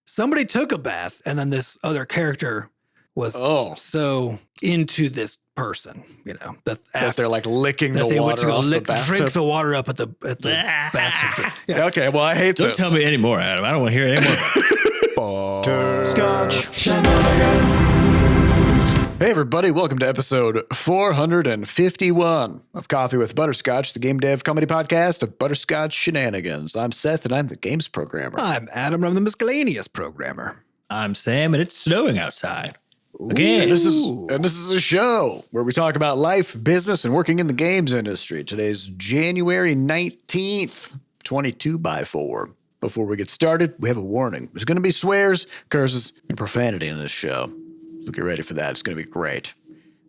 somebody took a bath and then this other character was so into this person, that they're like licking the water off the bathtub. Drink the water up at the bathtub. Yeah. Okay, well, I hate Don't this. tell me anymore, Adam. I don't want to hear any more. Butterscotch Hey, everybody. Welcome to episode 451 of Coffee with Butterscotch, the game dev comedy podcast of Butterscotch Shenanigans. I'm Seth, and I'm the games programmer. I'm Adam, and I'm the miscellaneous programmer. I'm Sam, and it's snowing outside. Again. And this is a show where we talk about life, business, and working in the games industry. Today's January 19th, 22x4. Before we get started, we have a warning. There's going to be swears, curses, and profanity in this show. So get ready for that. It's going to be great.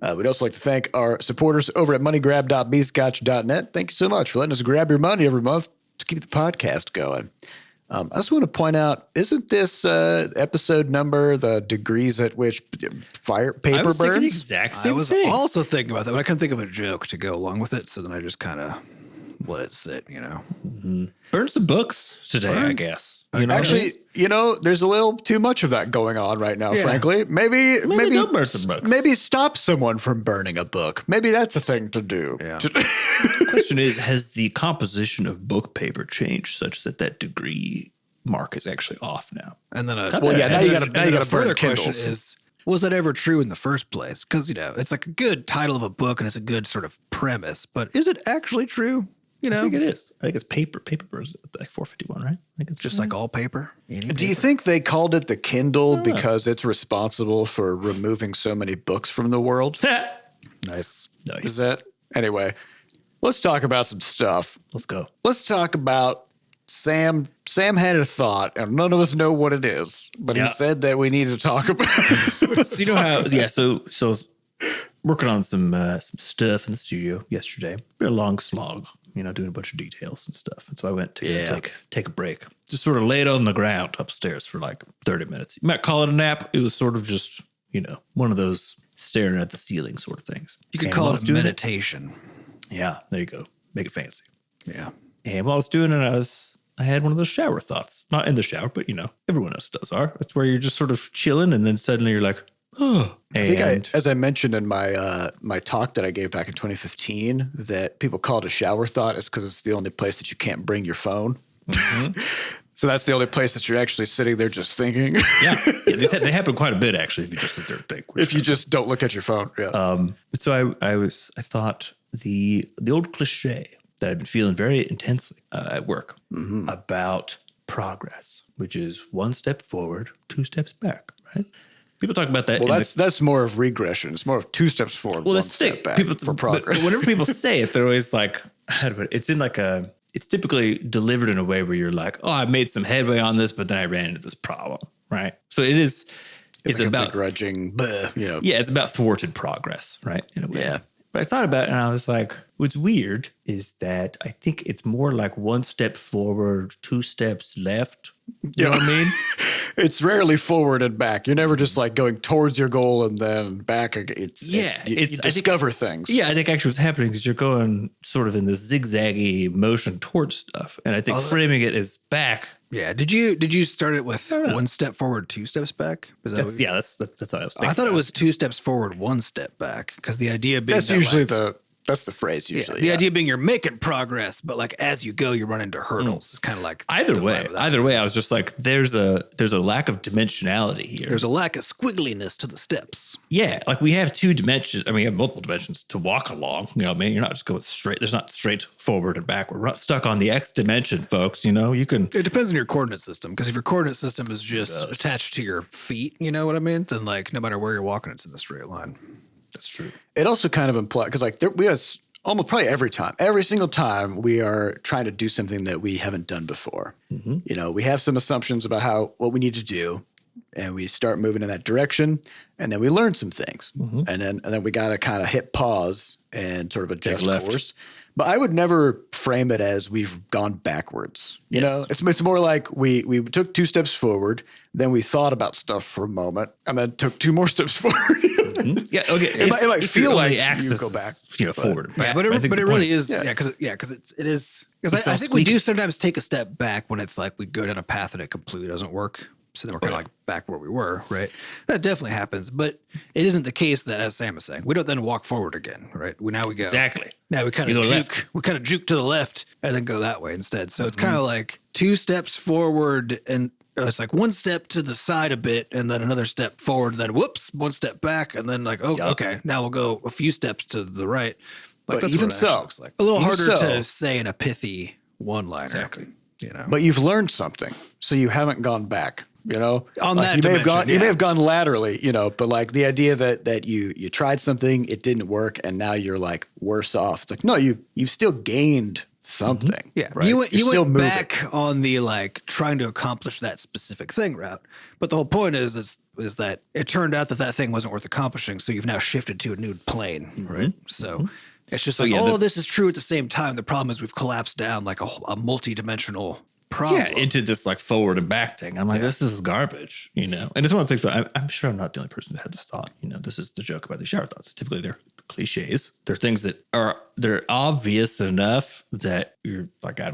We'd also like to thank our supporters over at moneygrab.bscotch.net. Thank you so much for letting us grab your money every month to keep the podcast going. I just want to point out, isn't this episode number the degrees at which paper burns? I was thinking the exact same thing. I was also thinking about that, but I couldn't think of a joke to go along with it, so then I just kind of let it sit, Mm-hmm. Burn some books today, I guess. Actually, there's a little too much of that going on right now, frankly. Maybe don't burn some books. Maybe stop someone from burning a book. Maybe that's a thing to do. Yeah. The question is, has the composition of book paper changed such that degree mark is actually off now? And then now you got to further burn question Kindles. is, was that ever true in the first place? Because, it's like a good title of a book and it's a good sort of premise, but is it actually true? I think it is. I think it's paper. Paper burns like 451, right? I think it's just like all paper. Do you think they called it the Kindle because it's responsible for removing so many books from the world? Nice. Is that? Anyway, let's talk about some stuff. Let's go. Let's talk about Sam. Sam had a thought, and none of us know what it is, but he said that we need to talk about it. So you know how? Yeah. So working on some stuff in the studio yesterday. A long slog. Doing a bunch of details and stuff. And so I went to take a break. Just sort of laid on the ground upstairs for like 30 minutes. You might call it a nap. It was sort of just, one of those staring at the ceiling sort of things. You could call it a meditation. Yeah, there you go. Make it fancy. Yeah. And while I was doing it, I had one of those shower thoughts. Not in the shower, but everyone else does are. It's where you're just sort of chilling and then suddenly you're like, oh. I think as I mentioned in my my talk that I gave back in 2015, that people call it a shower thought is because it's the only place that you can't bring your phone. Mm-hmm. So that's the only place that you're actually sitting there just thinking. Yeah, they happen quite a bit actually if you just sit there and think. If you just don't look at your phone. Yeah. So I thought the old cliche that I've been feeling very intensely at work about progress, which is one step forward, two steps back, right? People talk about that. Well, that's more of regression. It's more of two steps forward, one step back for progress. But whenever people say it, they're always like, it's in like it's typically delivered in a way where you're like, oh, I made some headway on this, but then I ran into this problem, right? So it is. It's like about begrudging, Yeah, it's about thwarted progress, right? In a way. Yeah. But I thought about it and I was like, what's weird is that I think it's more like one step forward, two steps left. You know what I mean? It's rarely forward and back. You're never just like going towards your goal and then back. You discover things. Yeah, I think actually what's happening is you're going sort of in this zigzaggy motion towards stuff. And I think framing it as back. Yeah. Did you start it with one step forward, two steps back? That's how I was thinking. I thought it was two steps forward, one step back. Because the idea being that's usually that's the phrase usually. The idea being you're making progress, but like as you go, you run into hurdles. It's kind of like either way, I was just like, there's a lack of dimensionality here. There's a lack of squiggliness to the steps. Yeah, like we have two dimensions. I mean, we have multiple dimensions to walk along. You know what I mean? You're not just going straight. There's not straight forward and backward. We're not stuck on the X dimension, folks. You can. It depends on your coordinate system. Because if your coordinate system is just attached to your feet, you know what I mean? Then like no matter where you're walking, it's in a straight line. That's true. It also kind of implies because like we have almost probably every single time we are trying to do something that we haven't done before. Mm-hmm. We have some assumptions about what we need to do, and we start moving in that direction, and then we learn some things, and then we got to kind of hit pause and sort of adjust course. But I would never frame it as we've gone backwards. You know, it's more like we took two steps forward, then we thought about stuff for a moment, and then took two more steps forward. Yeah, okay. It might feel like you go back, forward. Yeah, but it really is. Yeah, because it is. Because I think we do sometimes take a step back when it's like we go down a path and it completely doesn't work. So then we're kind of like back where we were, right? That definitely happens, but it isn't the case that, as Sam is saying, we don't then walk forward again, right? Now we go. Exactly. Now we kind of juke. We kind of juke to the left and then go that way instead. So it's kind of like 2 steps forward and it's like 1 step to the side a bit and then another step forward and then whoops, 1 step back and then like, okay, now we'll go a few steps to the right. Like, but even so, looks like. A little harder to say in a pithy one-liner. Exactly. You know, but you've learned something, so you haven't gone back. You know, on like that you dimension, may have gone laterally. You know, but like the idea that you tried something, it didn't work, and now you're like worse off. It's like no, you've still gained something. Yeah, right? you went moving back on the like trying to accomplish that specific thing route. But the whole point is that it turned out that thing wasn't worth accomplishing. So you've now shifted to a new plane, right? So. It's just like, this is true at the same time. The problem is we've collapsed down like a multi-dimensional problem. Yeah, into this like forward and back thing. I'm like, this is garbage, you know? And it's one of the things where I'm sure I'm not the only person who had this thought. You know, this is the joke about the shower thoughts. Typically they're cliches. They're things that they're obvious enough that you're like we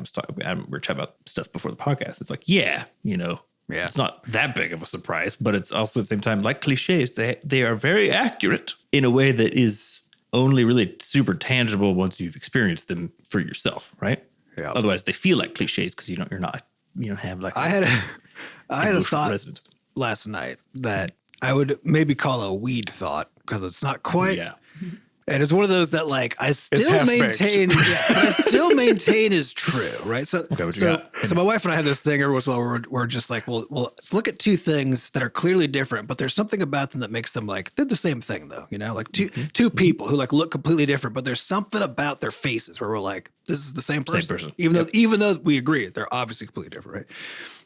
were chatting about stuff before the podcast. It's like, it's not that big of a surprise, but it's also at the same time like cliches. They are very accurate in a way that is only really super tangible once you've experienced them for yourself, right? Yeah. Otherwise, they feel like cliches because you don't have like. I had a thought last night that I would maybe call a weed thought because it's not quite. Yeah. And it's one of those that like I still maintain, but I still maintain is true, right? So, so my wife and I have this thing every once in a while where we're just like, well, let's look at 2 things that are clearly different, but there's something about them that makes them like they're the same thing, though. You know, like two people who like look completely different, but there's something about their faces where we're like, this is the same person. Even though we agree, they're obviously completely different, right?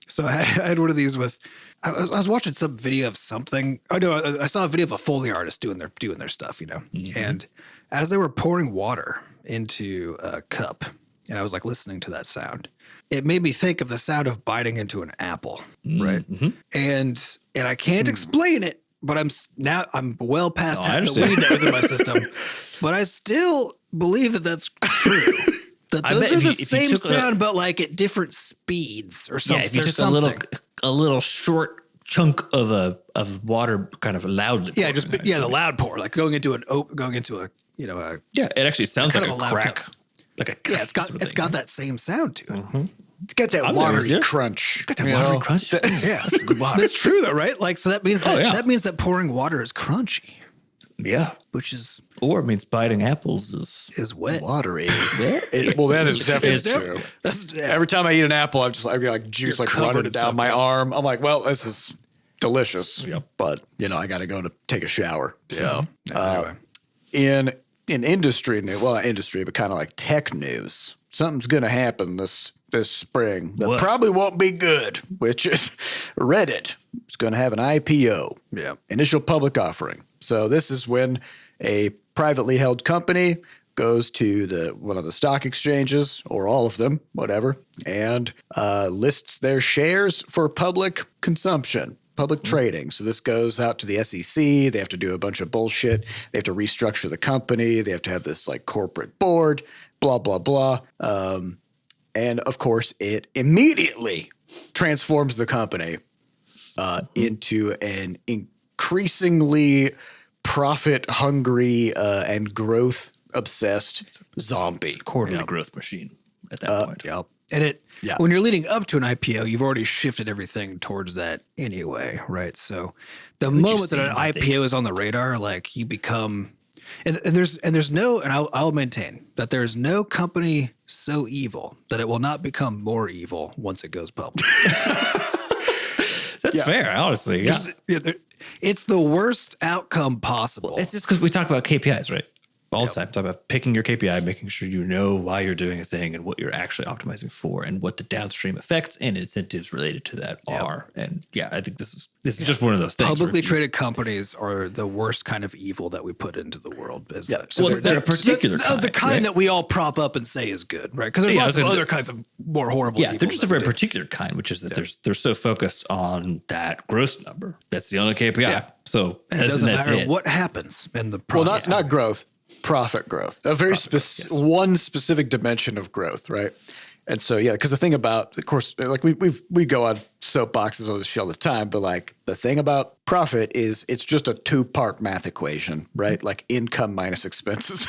So I had one of these with. I was watching some video of something. Oh no, I saw a video of a Foley artist doing their stuff, you know. Mm-hmm. And as they were pouring water into a cup, and I was like listening to that sound, it made me think of the sound of biting into an apple, right? Mm-hmm. And I can't explain it, but I'm well past half the weed that was in my system, but I still believe that that's true. That those are the same sound, but like at different speeds or something. Yeah, if you took a little short chunk of water, kind of loudly. Yeah, the loud pour, like going into a. Yeah, it actually sounds like a crack, like a. Yeah, it's got that same sound to it. Mm-hmm. It's got that watery crunch. Got that watery crunch. Yeah, that's good water. That's true though, right? Like, so that means that pouring water is crunchy. Yeah, which is. Or it means biting apples is wet. Watery. That is definitely true. Every time I eat an apple, I'd be like juice like running down my arm. I'm like, well, this is delicious. Yep. But, I got to go to take a shower. Yeah. Anyway. In industry, not industry, but kind of like tech news, something's going to happen this spring that probably won't be good, which is Reddit is going to have an IPO. Yeah. Initial public offering. So this is when a privately held company goes to one of the stock exchanges or all of them, whatever, and lists their shares for public consumption, public trading. So this goes out to the SEC. They have to do a bunch of bullshit. They have to restructure the company. They have to have this like corporate board, blah, blah, blah. And of course, it immediately transforms the company into an increasingly profit-hungry and growth-obsessed zombie. It's a quarterly growth machine at that point. Yep. And when you're leading up to an IPO, you've already shifted everything towards that anyway, right? So the moment that an IPO is on the radar, like you become, and I'll maintain that there's no company so evil that it will not become more evil once it goes public. That's fair, honestly. Yeah. It's the worst outcome possible. It's just because we talk about KPIs, right? All the time. Talk about picking your KPI, making sure you know why you're doing a thing and what you're actually optimizing for and what the downstream effects and incentives related to that are. And I think this is just one of those things. Publicly traded companies are the worst kind of evil that we put into the world. So they're a particular kind. The kind that we all prop up and say is good, right? Because there's lots of other kinds of more horrible evil. Yeah, they're just a very particular kind, which is that they're so focused on that growth number. That's the only KPI. Yeah. So it doesn't matter what happens in the process. Well, not growth. Profit growth, a very one specific dimension of growth, right? And so, yeah, because the thing about, of course, like we go on soapboxes on the show all the time, but like the thing about profit is it's just a 2-part math equation, right? Like income minus expenses.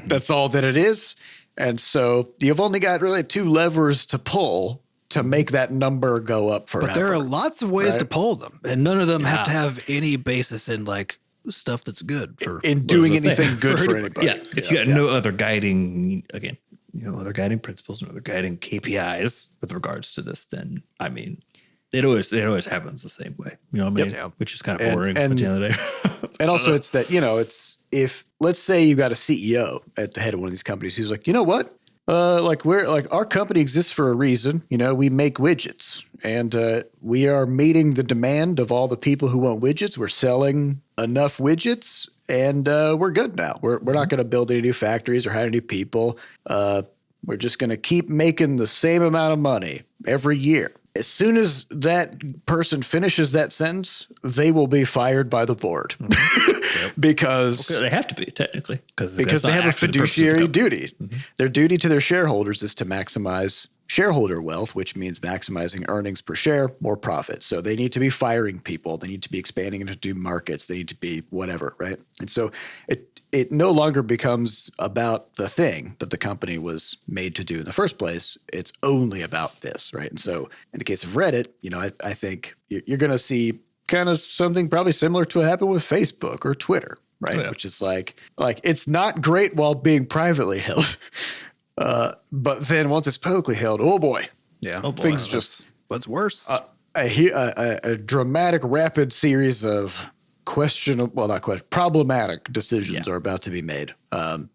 That's all that it is. And so you've only got really 2 levers to pull to make that number go up forever. But there are lots of ways to pull them, and none of them have to have any basis in like stuff that's good for in doing anything good for anybody. Yeah, if you got no other guiding, again, other guiding principles and other guiding KPIs with regards to this, then I mean, it always happens the same way. You know what I mean? Yep. Which is kind of boring at the end of the day. And also, it's that it's if let's say you got a CEO at the head of one of these companies who's like, you know what? Our company exists for a reason. We make widgets, and we are meeting the demand of all the people who want widgets. We're selling enough widgets, and we're good now. We're not going to build any new factories or hire new people. We're just going to keep making the same amount of money every year. As soon as that person finishes that sentence, they will be fired by the board because they have to be technically because they have a fiduciary duty. Mm-hmm. Their duty to their shareholders is to maximize shareholder wealth, which means maximizing earnings per share, more profit. So they need to be firing people. They need to be expanding into new markets. They need to be whatever, right? And so it no longer becomes about the thing that the company was made to do in the first place. It's only about this, right? And so in the case of Reddit, I think you're going to see kind of something probably similar to what happened with Facebook or Twitter, right? Oh, yeah. Which is like it's not great while being privately held. But then once it's publicly held, oh boy. Yeah. Things just what's worse? A dramatic, rapid series of problematic decisions are about to be made.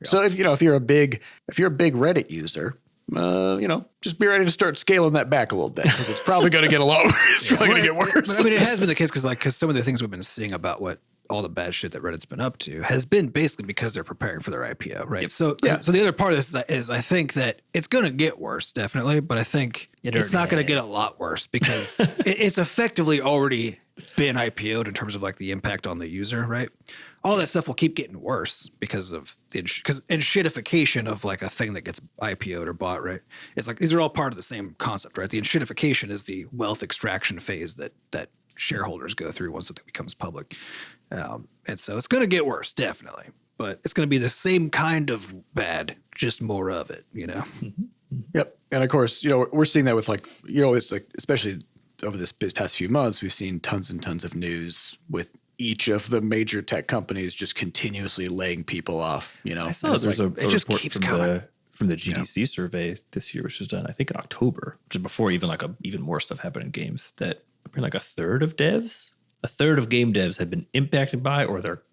So if you're a big Reddit user, just be ready to start scaling that back a little bit because it's probably going to get a lot worse. It's probably going to get worse. But I mean, it has been the case because some of the things we've been seeing about what all the bad shit that Reddit's been up to has been basically because they're preparing for their IPO, right? Yep. So the other part of this is I think that it's going to get worse, definitely, but I think it's not going to get a lot worse because it's effectively already been IPO'd in terms of like the impact on the user, right? All that stuff will keep getting worse because of because enshittification of like a thing that gets IPO'd or bought, right? It's like these are all part of the same concept, right? The enshittification is the wealth extraction phase that shareholders go through once something becomes public. And so it's going to get worse, definitely. But it's going to be the same kind of bad, just more of it, Mm-hmm. Yep. And of course, we're seeing that with it's like, especially over this past few months, we've seen tons and tons of news with each of the major tech companies just continuously laying people off, I saw there's a report from the GDC survey this year, which was done, I think, in October, which is before even even more stuff happened in games, that like a third of game devs had been impacted by or their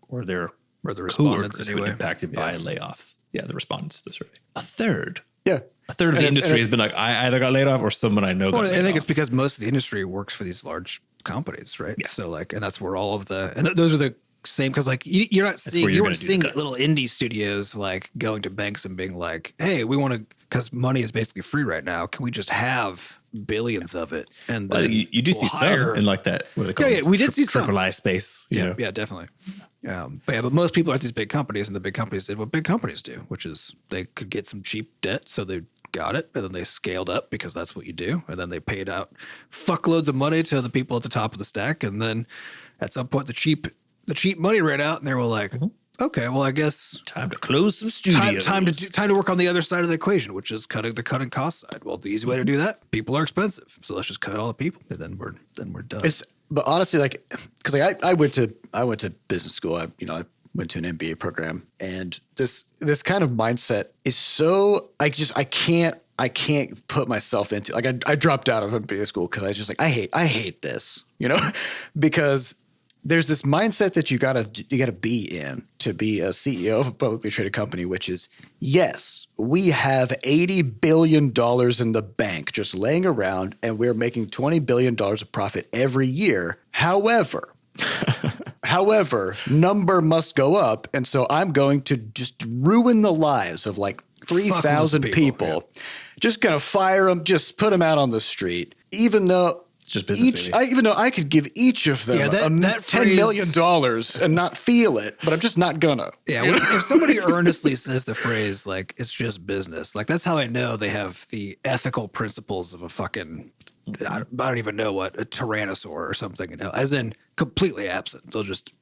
respondents have been impacted by layoffs. Yeah, the respondents to the survey. A third. Yeah. A third of the industry has been like, I either got laid off or someone I know got laid off. I think it's because most of the industry works for these large companies, right? Yeah. So and that's where all of those are the same, because you weren't seeing little indie studios like going to banks and being like, hey, we want to, because money is basically free right now. Can we just have billions of it? And you do see some in like that. What they call we did see some AAA space. Yeah, definitely. But most people are at these big companies, and the big companies did what big companies do, which is they could get some cheap debt, so they got it, and then they scaled up because that's what you do, and then they paid out fuckloads of money to the people at the top of the stack, and then at some point the cheap money ran out, and they were like, okay, well, I guess time to close some studios. Time to work on the other side of the equation, which is cutting cost side. Well, the easy way to do that, people are expensive, so let's just cut all the people, and then we're done. But honestly, because I went to business school. I went to an MBA program, and this kind of mindset is so I can't put myself into. I dropped out of MBA school because I just I hate this, because there's this mindset that you gotta be in to be a CEO of a publicly traded company, which is, yes, we have $80 billion in the bank just laying around, and we're making $20 billion of profit every year. However, number must go up, and so I'm going to just ruin the lives of 3,000 people. Yeah. Just gonna fire them, just put them out on the street, even though It's just business, baby. Even though I could give each of them $10 million and not feel it, but I'm just not gonna. Yeah, if somebody earnestly says the phrase like it's just business, like that's how I know they have the ethical principles of a fucking I don't even know what, a tyrannosaur or something, as in completely absent. They'll just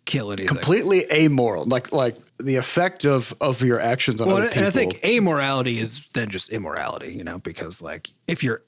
kill anything. Completely amoral, like the effect of your actions on other people. And I think amorality is then just immorality, because like if you're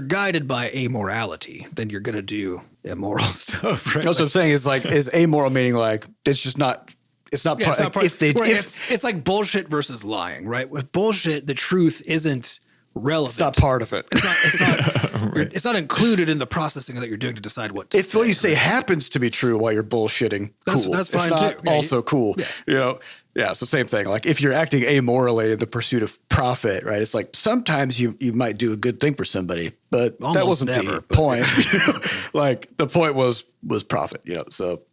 guided by amorality, then you're going to do immoral stuff, right? That's what I'm saying is amoral meaning like it's just not. It's not part. It's like bullshit versus lying, right? With bullshit, the truth isn't relevant. It's not part of it. It's not included in the processing that you're doing to decide what to say. It's what you say happens to be true while you're bullshitting. Cool. That's fine too. Also cool. Yeah. Yeah, so same thing. Like if you're acting amorally in the pursuit of profit, right? It's like sometimes you might do a good thing for somebody, but almost that wasn't the point. Like the point was profit, So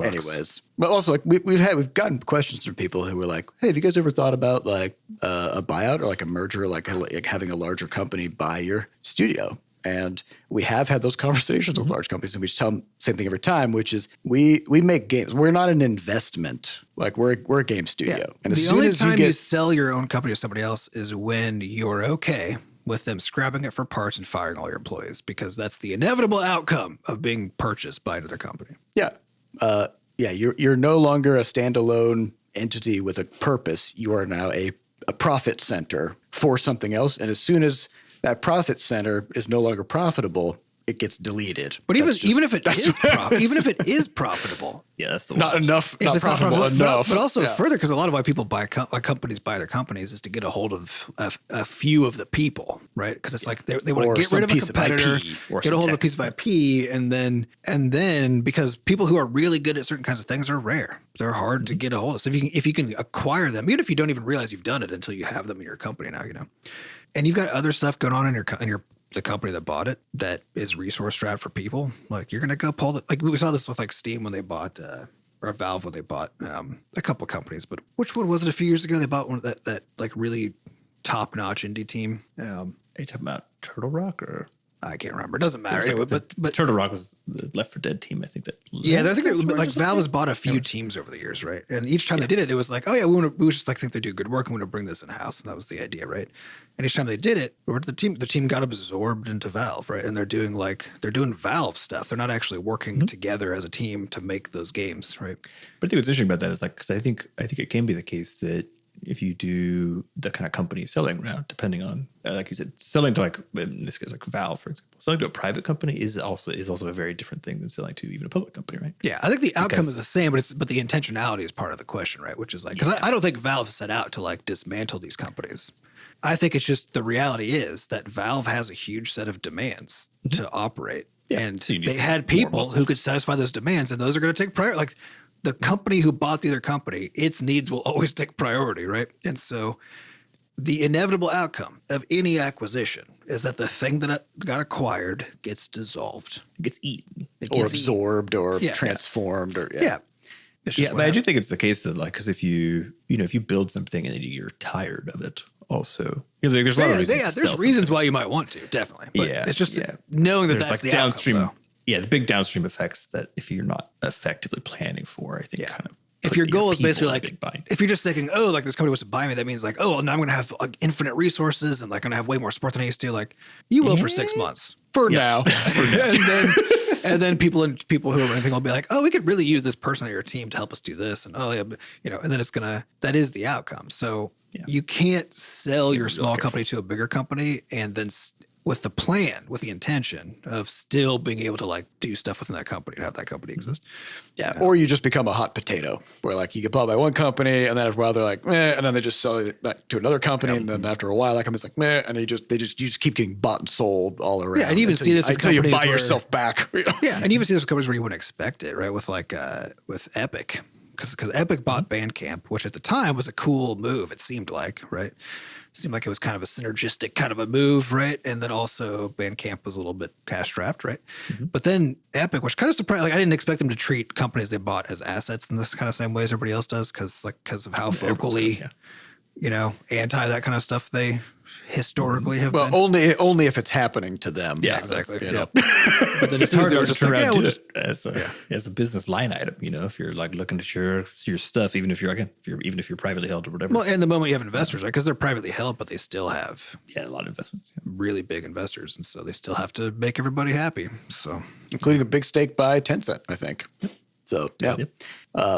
anyways, but also like we've gotten questions from people who were like, "Hey, have you guys ever thought about like a buyout or like a merger, like having a larger company buy your studio?" And we have had those conversations with large companies, and we tell them the same thing every time, which is we make games. We're not an investment. Like we're a game studio. Yeah. And the only time you sell your own company to somebody else is when you're okay with them scrapping it for parts and firing all your employees, because that's the inevitable outcome of being purchased by another company. Yeah. You're no longer a standalone entity with a purpose. You are now a profit center for something else. And as soon as that profit center is no longer profitable, it gets deleted. But even if it is profitable, that's the not enough. Not profitable enough. But also further, because a lot of why people buy companies buy their companies is to get a hold of a few of the people, right? Because it's like they want to get rid of a competitor, get a hold of a piece of IP, and then because people who are really good at certain kinds of things are rare. They're hard to get a hold of. So if you can acquire them, even if you don't even realize you've done it until you have them in your company now, and you've got other stuff going on in the company that bought it that is resource strapped for people, like you're going to go pull it. Like we saw this with like Steam when they bought, or Valve when they bought a couple of companies, but which one was it a few years ago? They bought one that like really top notch indie team. Are you talking about Turtle Rock or? I can't remember. It doesn't matter. Anyway, but Turtle Rock was the Left 4 Dead team, I think. I think like Valve has bought a few teams over the years, right? And each time they did it was like, oh yeah, we just like think they do good work and we want to bring this in house, and that was the idea, right? And each time they did it, the team got absorbed into Valve, right? And they're doing Valve stuff. They're not actually working together as a team to make those games, right? But I think what's interesting about that is like, because I think it can be the case that if you do the kind of company selling route, depending on, like you said, selling to like, in this case, like Valve, for example, selling to a private company is also a very different thing than selling to even a public company, right? Yeah, I think the outcome is the same, but the intentionality is part of the question, right? Which is like, because I don't think Valve set out to like dismantle these companies. I think it's just the reality is that Valve has a huge set of demands to operate. Yeah, and so they had people who could satisfy those demands, and those are going to take priority. Like the company who bought the other company, its needs will always take priority, right? And so the inevitable outcome of any acquisition is that the thing that got acquired gets dissolved. It gets eaten. Or absorbed or transformed. But I do think it's the case that like, because if you build something and then you're tired of it, also, there's a lot of reasons. Yeah, there's reasons why you might want to, definitely. But it's just knowing that that's like the downstream. Outcome, the big downstream effects that if you're not effectively planning for, I think kind of. If your goal is basically like, if you're just thinking, oh, like this company wants to buy me, that means like, oh, well, now I'm going to have like infinite resources and like going to have way more support than I used to. Like you will for 6 months. For now. and then people who are anything will be like, oh, we could really use this person on your team to help us do this. And and then that is the outcome. So you can't sell your small company to a bigger company and then with the intention of still being able to like do stuff within that company and have that company exist. Yeah. Or you just become a hot potato where like you get bought by one company and then after a while they're like, meh, and then they just sell that to another company. And then after a while, that company's like, meh, and you just keep getting bought and sold all around. Yeah. And you even see this until you buy yourself back. Yeah. And you even see this with companies where you wouldn't expect it, right? With like, with Epic, because Epic bought Bandcamp, which at the time was a cool move. It seemed like, right? Seemed like it was kind of a synergistic kind of a move, right? And then also Bandcamp was a little bit cash strapped, right? Mm-hmm. But then Epic, which kind of surprised, like I didn't expect them to treat companies they bought as assets in this kind of same way as everybody else does, because of how vocally, anti that kind of stuff they historically have well, been. only if it's happening to them. Yeah, exactly. You know. But then It's hard to just turn like, around we'll to just it as a business line item. You know, if you're like looking at your stuff, even if you're privately held or whatever. well, and the moment you have investors, right? Because they're privately held, but they still have a lot of investments. Yeah. really big investors, and so they still have to make everybody happy. So, Including a big stake by Tencent, I think. So, yeah. Yep.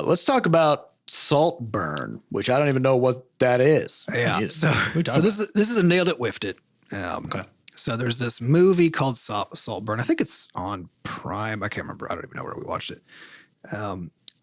Let's talk about Saltburn, which I don't even know what that is. yeah. Yeah. So this is a nailed it, whiffed it. Okay. So there's this movie called Saltburn. I think it's on Prime. I can't remember. I don't even know where we watched it.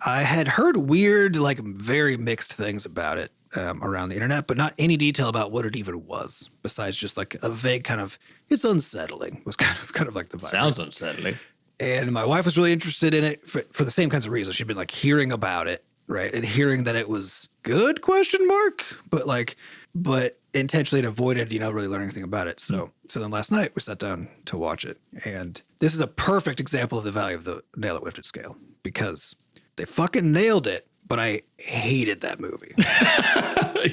I had heard weird, like very mixed things about it around the internet, but not any detail about what it even was, besides just like a vague kind of, it's unsettling was kind of like the vibe. Sounds unsettling. And my wife was really interested in it for the same kinds of reasons. She'd been like hearing about it, right? And hearing that it was good, ? But intentionally avoided, really learning anything about it. So then last night we sat down to watch it. And this is a perfect example of the value of the nail it, whiffed it scale, because they fucking nailed it, but I hated that movie. I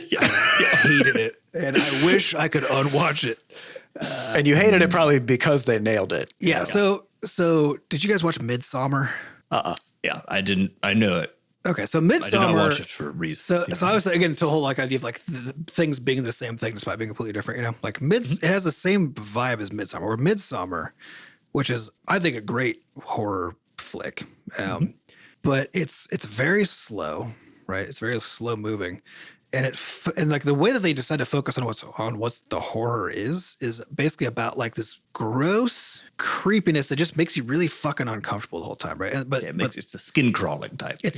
hated it. And I wish I could unwatch it. And you hated it probably because they nailed it. Yeah. So did you guys watch Midsommar? Yeah, I didn't. I know it. Okay, so I Midsommar. did not watch it for reasons. So I was again to the whole like idea of like things being the same thing despite being completely different. Like it has the same vibe as Midsommar. Or Midsommar, which is I think a great horror flick, but it's very slow, right? It's very slow moving, and and like the way that they decide to focus on what the horror is basically about like this gross creepiness that just makes you really fucking uncomfortable the whole time, right? It's a skin crawling type. It's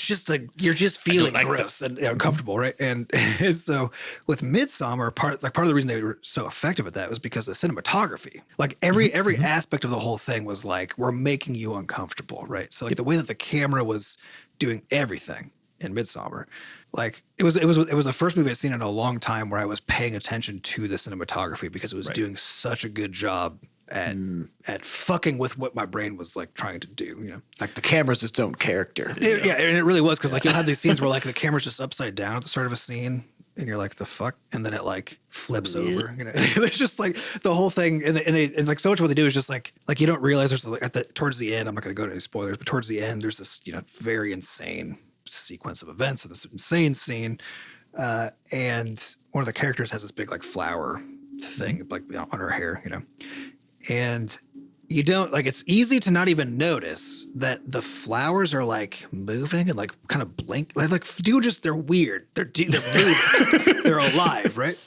just you're just feeling gross and uncomfortable, right? And so with Midsommar, part of the reason they were so effective at that was because the cinematography, like every aspect of the whole thing was like we're making you uncomfortable, right? So like the way that the camera was doing everything in Midsommar, like it was the first movie I'd seen in a long time where I was paying attention to the cinematography because it was doing such a good job at fucking with what my brain was like trying to do, Like the camera's its own character. And it really was because like you'll have these scenes where like the camera's just upside down at the start of a scene and you're like the fuck, and then it like flips over. It's just like the whole thing, and like so much of what they do is just like you don't realize there's like towards the end. I'm not going to go into any spoilers, but towards the end there's this very insane sequence of events of this insane scene, and one of the characters has this big like flower thing like on her hair, and you don't like it's easy to not even notice that the flowers are like moving and like kind of blink like they're weird, they're moving. They're alive, right?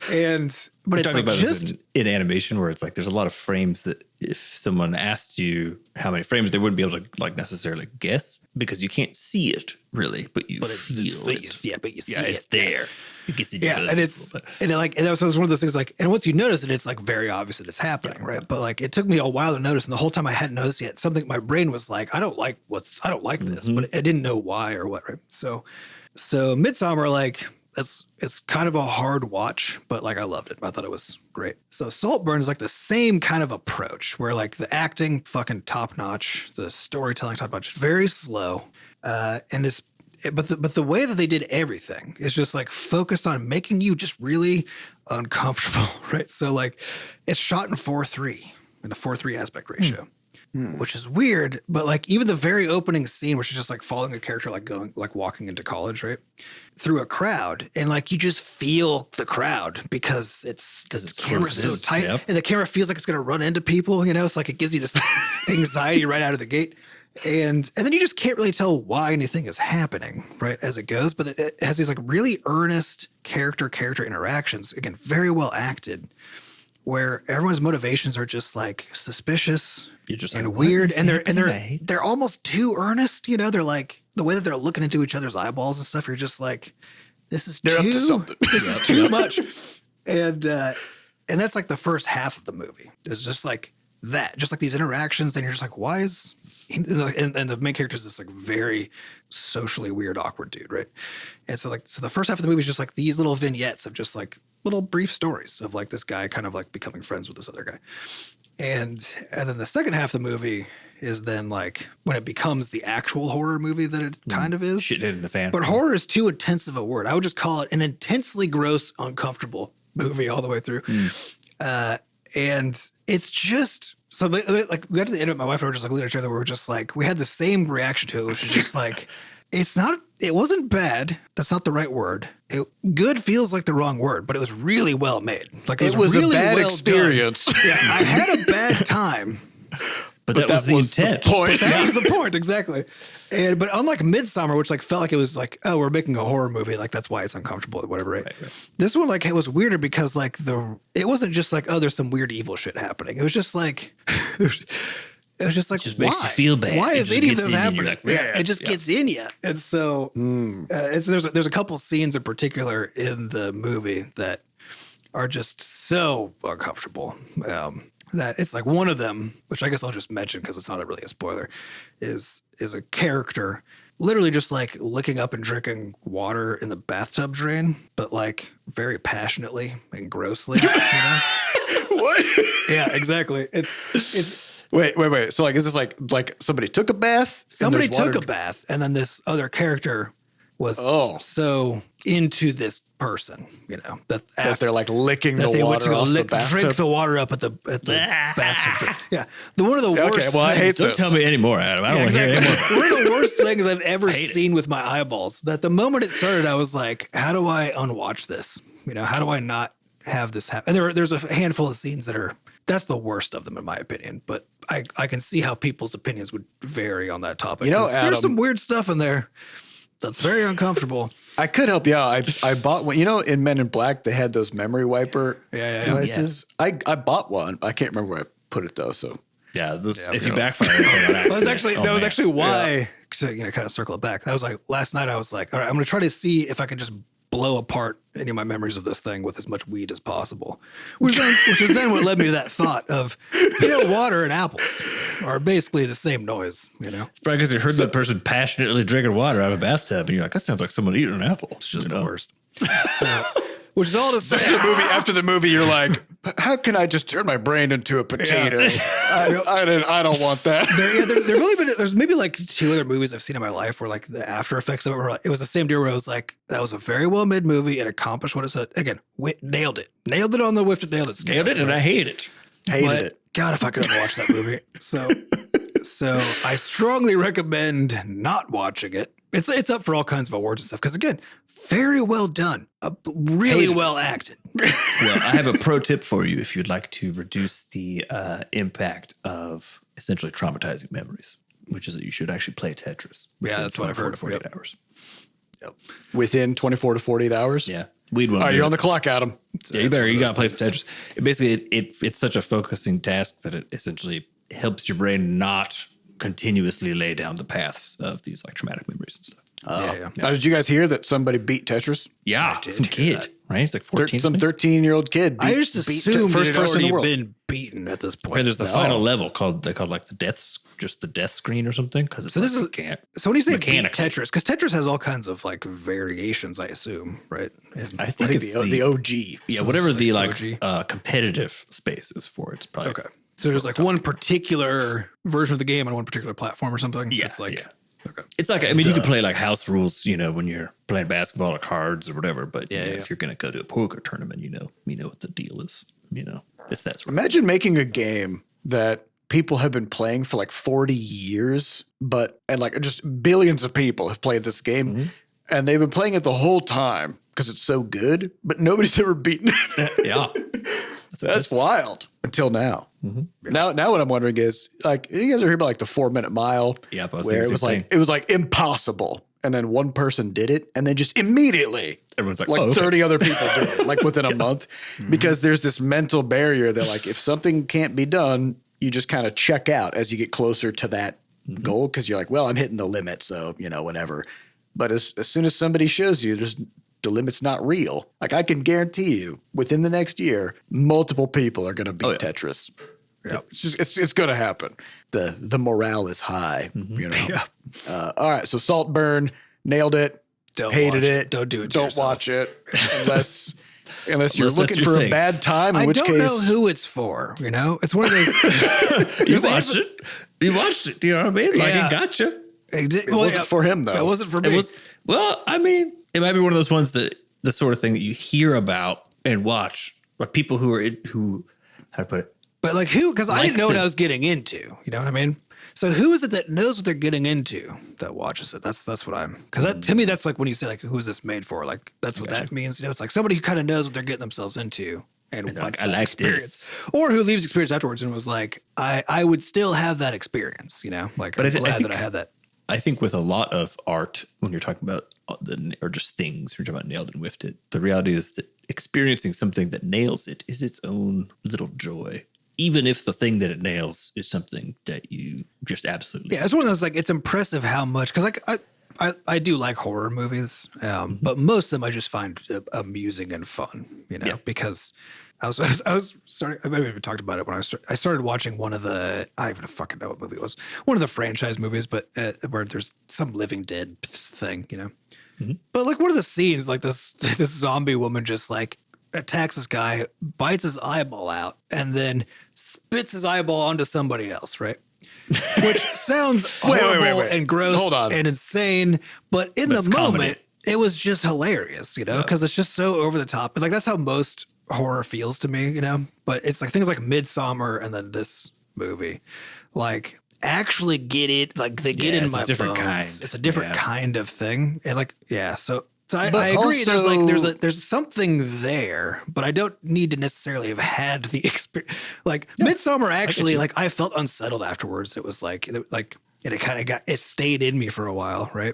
But it's like just in animation where it's like there's a lot of frames that if someone asked you how many frames, they wouldn't be able to like necessarily guess because you can't see it really, but you feel it. Yeah, but you see it's there. It gets in your and that was one of those things like, and once you notice it, it's like very obvious that it's happening, right? But like it took me a while to notice, and the whole time I hadn't noticed yet. Something my brain was like, I don't like this, but I didn't know why or what, right? So Midsommar, like it's kind of a hard watch, but like I loved it. I thought it was great. So Saltburn is like the same kind of approach where like the acting fucking top notch, the storytelling top notch, very slow, and but the way that they did everything is just like focused on making you just really uncomfortable, right? So like it's shot in 4:3 in a 4:3 aspect ratio. Which is weird, but like even the very opening scene, which is just like following a character like walking into college, right, through a crowd, and like you just feel the crowd because the camera's so tight, and the camera feels like it's gonna run into people. It's like it gives you this anxiety right out of the gate, and then you just can't really tell why anything is happening right as it goes, but it has these like really earnest character interactions, again very well acted, where everyone's motivations are just like suspicious and weird, and they're almost too earnest. They're like the way that they're looking into each other's eyeballs and stuff. You're just like, this is up to something. This is too much, and that's like the first half of the movie. It's just like that, just like these interactions. Then you're just like, why is and the main character is this like very socially weird, awkward dude, right? And so the first half of the movie is just like these little vignettes of just like little brief stories of like this guy kind of like becoming friends with this other guy. And then the second half of the movie is then like when it becomes the actual horror movie that it kind of is. Shit in the fan. But horror is too intense of a word. I would just call it an intensely gross, uncomfortable movie all the way through. And it's just so like we got to the end of it. My wife and I were just like looking at each other. We were just like, we had the same reaction to it, which is just like, it wasn't bad. That's not the right word. Good feels like the wrong word, but it was really well made. Like it was really a bad well experience. Yeah, I had a bad time. But that was the intent. That was the point, exactly. But unlike Midsommar, which like felt like it was like, oh, we're making a horror movie, like that's why it's uncomfortable or whatever, right? This one like it was weirder because like it wasn't just like, oh, there's some weird evil shit happening. It was just like it was just like, just why? Makes you feel bad. Why is any of this happening? Like, it just gets in you. And so there's a couple scenes in particular in the movie that are just so uncomfortable. That it's like one of them, which I guess I'll just mention because it's not really a spoiler, is a character literally just like licking up and drinking water in the bathtub drain, but like very passionately and grossly. You know? What? Yeah, exactly. It's Wait. So like, is this like somebody took a bath? Somebody took a bath, and then this other character was so into this person, you know, that they're like licking the water off the bathtub. Drink the water up at the bathtub drink. Yeah, one of the worst. Okay, well, I hate this. Don't tell me anymore, Adam. I don't want to hear anymore. One of the worst things I've ever seen with my eyeballs. That the moment it started, I was like, how do I unwatch this? You know, how do I not have this happen? And there's a handful of scenes that's the worst of them in my opinion, but I can see how people's opinions would vary on that topic. You know, Adam, there's some weird stuff in there that's very uncomfortable. I could help you out. I bought one. You know, in Men in Black, they had those memory wiper devices. Yeah. I bought one. I can't remember where I put it though. So if you backfire, that was actually why. So, you know, kind of circle it back. That was like last night. I was like, all right, I'm going to try to see if I can just blow apart any of my memories of this thing with as much weed as possible, which is then what led me to that thought of, you know, water and apples are basically the same noise, you know. It's probably because you heard that person passionately drinking water out of a bathtub, and you're like, that sounds like someone eating an apple. It's just the worst. So, which is all to say, after the movie, you're like, how can I just turn my brain into a potato? Yeah. I don't want that. There's maybe like two other movies I've seen in my life where like the after effects of it were like, it was the same deal where I was like, that was a very well made movie. It accomplished what it said. Again, nailed it on the whiffed it, nailed it scale. Nailed it, and I hate it. Hated it. God, if I could have watched that movie. So I strongly recommend not watching it. It's up for all kinds of awards and stuff because again, very well done, really well acted. Well, I have a pro tip for you if you'd like to reduce the impact of essentially traumatizing memories, which is that you should actually play Tetris. Yeah, that's what I've heard. 48 hours. Yep. Within 24 to 48 hours. Yeah, we'd want. All right, you're on the clock, Adam. Yeah, you got to play some Tetris. Basically, it's such a focusing task that it essentially helps your brain not continuously lay down the paths of these like traumatic memories and stuff. Now, did you guys hear that somebody beat Tetris? Yeah, some kid, right? It's like 14. Some 13-year-old kid. I just assumed it had already been beaten at this point. And there's the final level called like the death screen or something because it's So when you say beat Tetris, because Tetris has all kinds of like variations, I assume, right? I think it's the OG. Yeah, so whatever the like competitive space is for. It's probably okay. So there's like one particular version of the game on one particular platform or something. Yeah, it's like okay. It's like you can play like house rules, you know, when you're playing basketball or cards or whatever. But if you're gonna go to a poker tournament, you know what the deal is. You know, it's that sort. Imagine making a game that people have been playing for like 40 years, and like just billions of people have played this game, and they've been playing it the whole time because it's so good, but nobody's ever beaten it. Yeah. That's wild until now. Mm-hmm. Now what I'm wondering is like, you guys ever hear about like the 4-minute mile? Yeah, where it was like impossible. And then one person did it. And then just immediately everyone's like, 30 other people did it like within a month, because there's this mental barrier that like, if something can't be done, you just kind of check out as you get closer to that goal. Cause you're like, well, I'm hitting the limit. So, you know, whatever. But as soon as somebody shows you, the limit's not real. Like I can guarantee you, within the next year, multiple people are going to beat Tetris. Yeah, it's going to happen. The morale is high. You know. Yeah. All right, so Saltburn nailed it. Hated it. Don't do it. Don't watch it unless you're looking for a bad time. In which case, know who it's for. You know, it's one of those. You watched it. You watched it. You know what I mean? Like, Yeah. it got you. It wasn't for him, though. It wasn't for me. Well, I mean, it might be one of those ones that the sort of thing that you hear about and watch, but people who how to put it. But like who? Because I didn't know what I was getting into. You know what I mean? So who is it that knows what they're getting into that watches it? That's what I'm. Because to me, that's like when you say like, who is this made for? Like that's what that means. You know, it's like somebody who kind of knows what they're getting themselves into and wants I like experience, this. or who leaves experience afterwards and was like, I would still have that experience. You know, like I'm glad that I had that. I think with a lot of art, when you're talking about or just things, you're talking about nailed and whiffed it. The reality is that experiencing something that nails it is its own little joy. Even if the thing that it nails is something that you just absolutely it's one of those like it's impressive how much because like I do like horror movies, but most of them I just find amusing and fun, you know, because I was starting. I maybe even talked about it when I started watching one of the I don't even fucking know what movie it was, one of the franchise movies, but where there's some Living Dead thing, you know. Mm-hmm. But like one of the scenes, like this zombie woman just like attacks this guy, bites his eyeball out, and then spits his eyeball onto somebody else, right? Which sounds horrible and gross and insane, but in the moment, comedy. It was just hilarious, you know, because it's just so over the top. Like that's how most horror feels to me, you know. But it's like things like Midsommar and then this movie, like actually get it, like they get in my bones. It's a different kind of thing, and like so I agree. Also, there's something there, but I don't need to necessarily have had the experience. Like Midsommar, actually, like I felt unsettled afterwards. It was like it kind of it stayed in me for a while, right?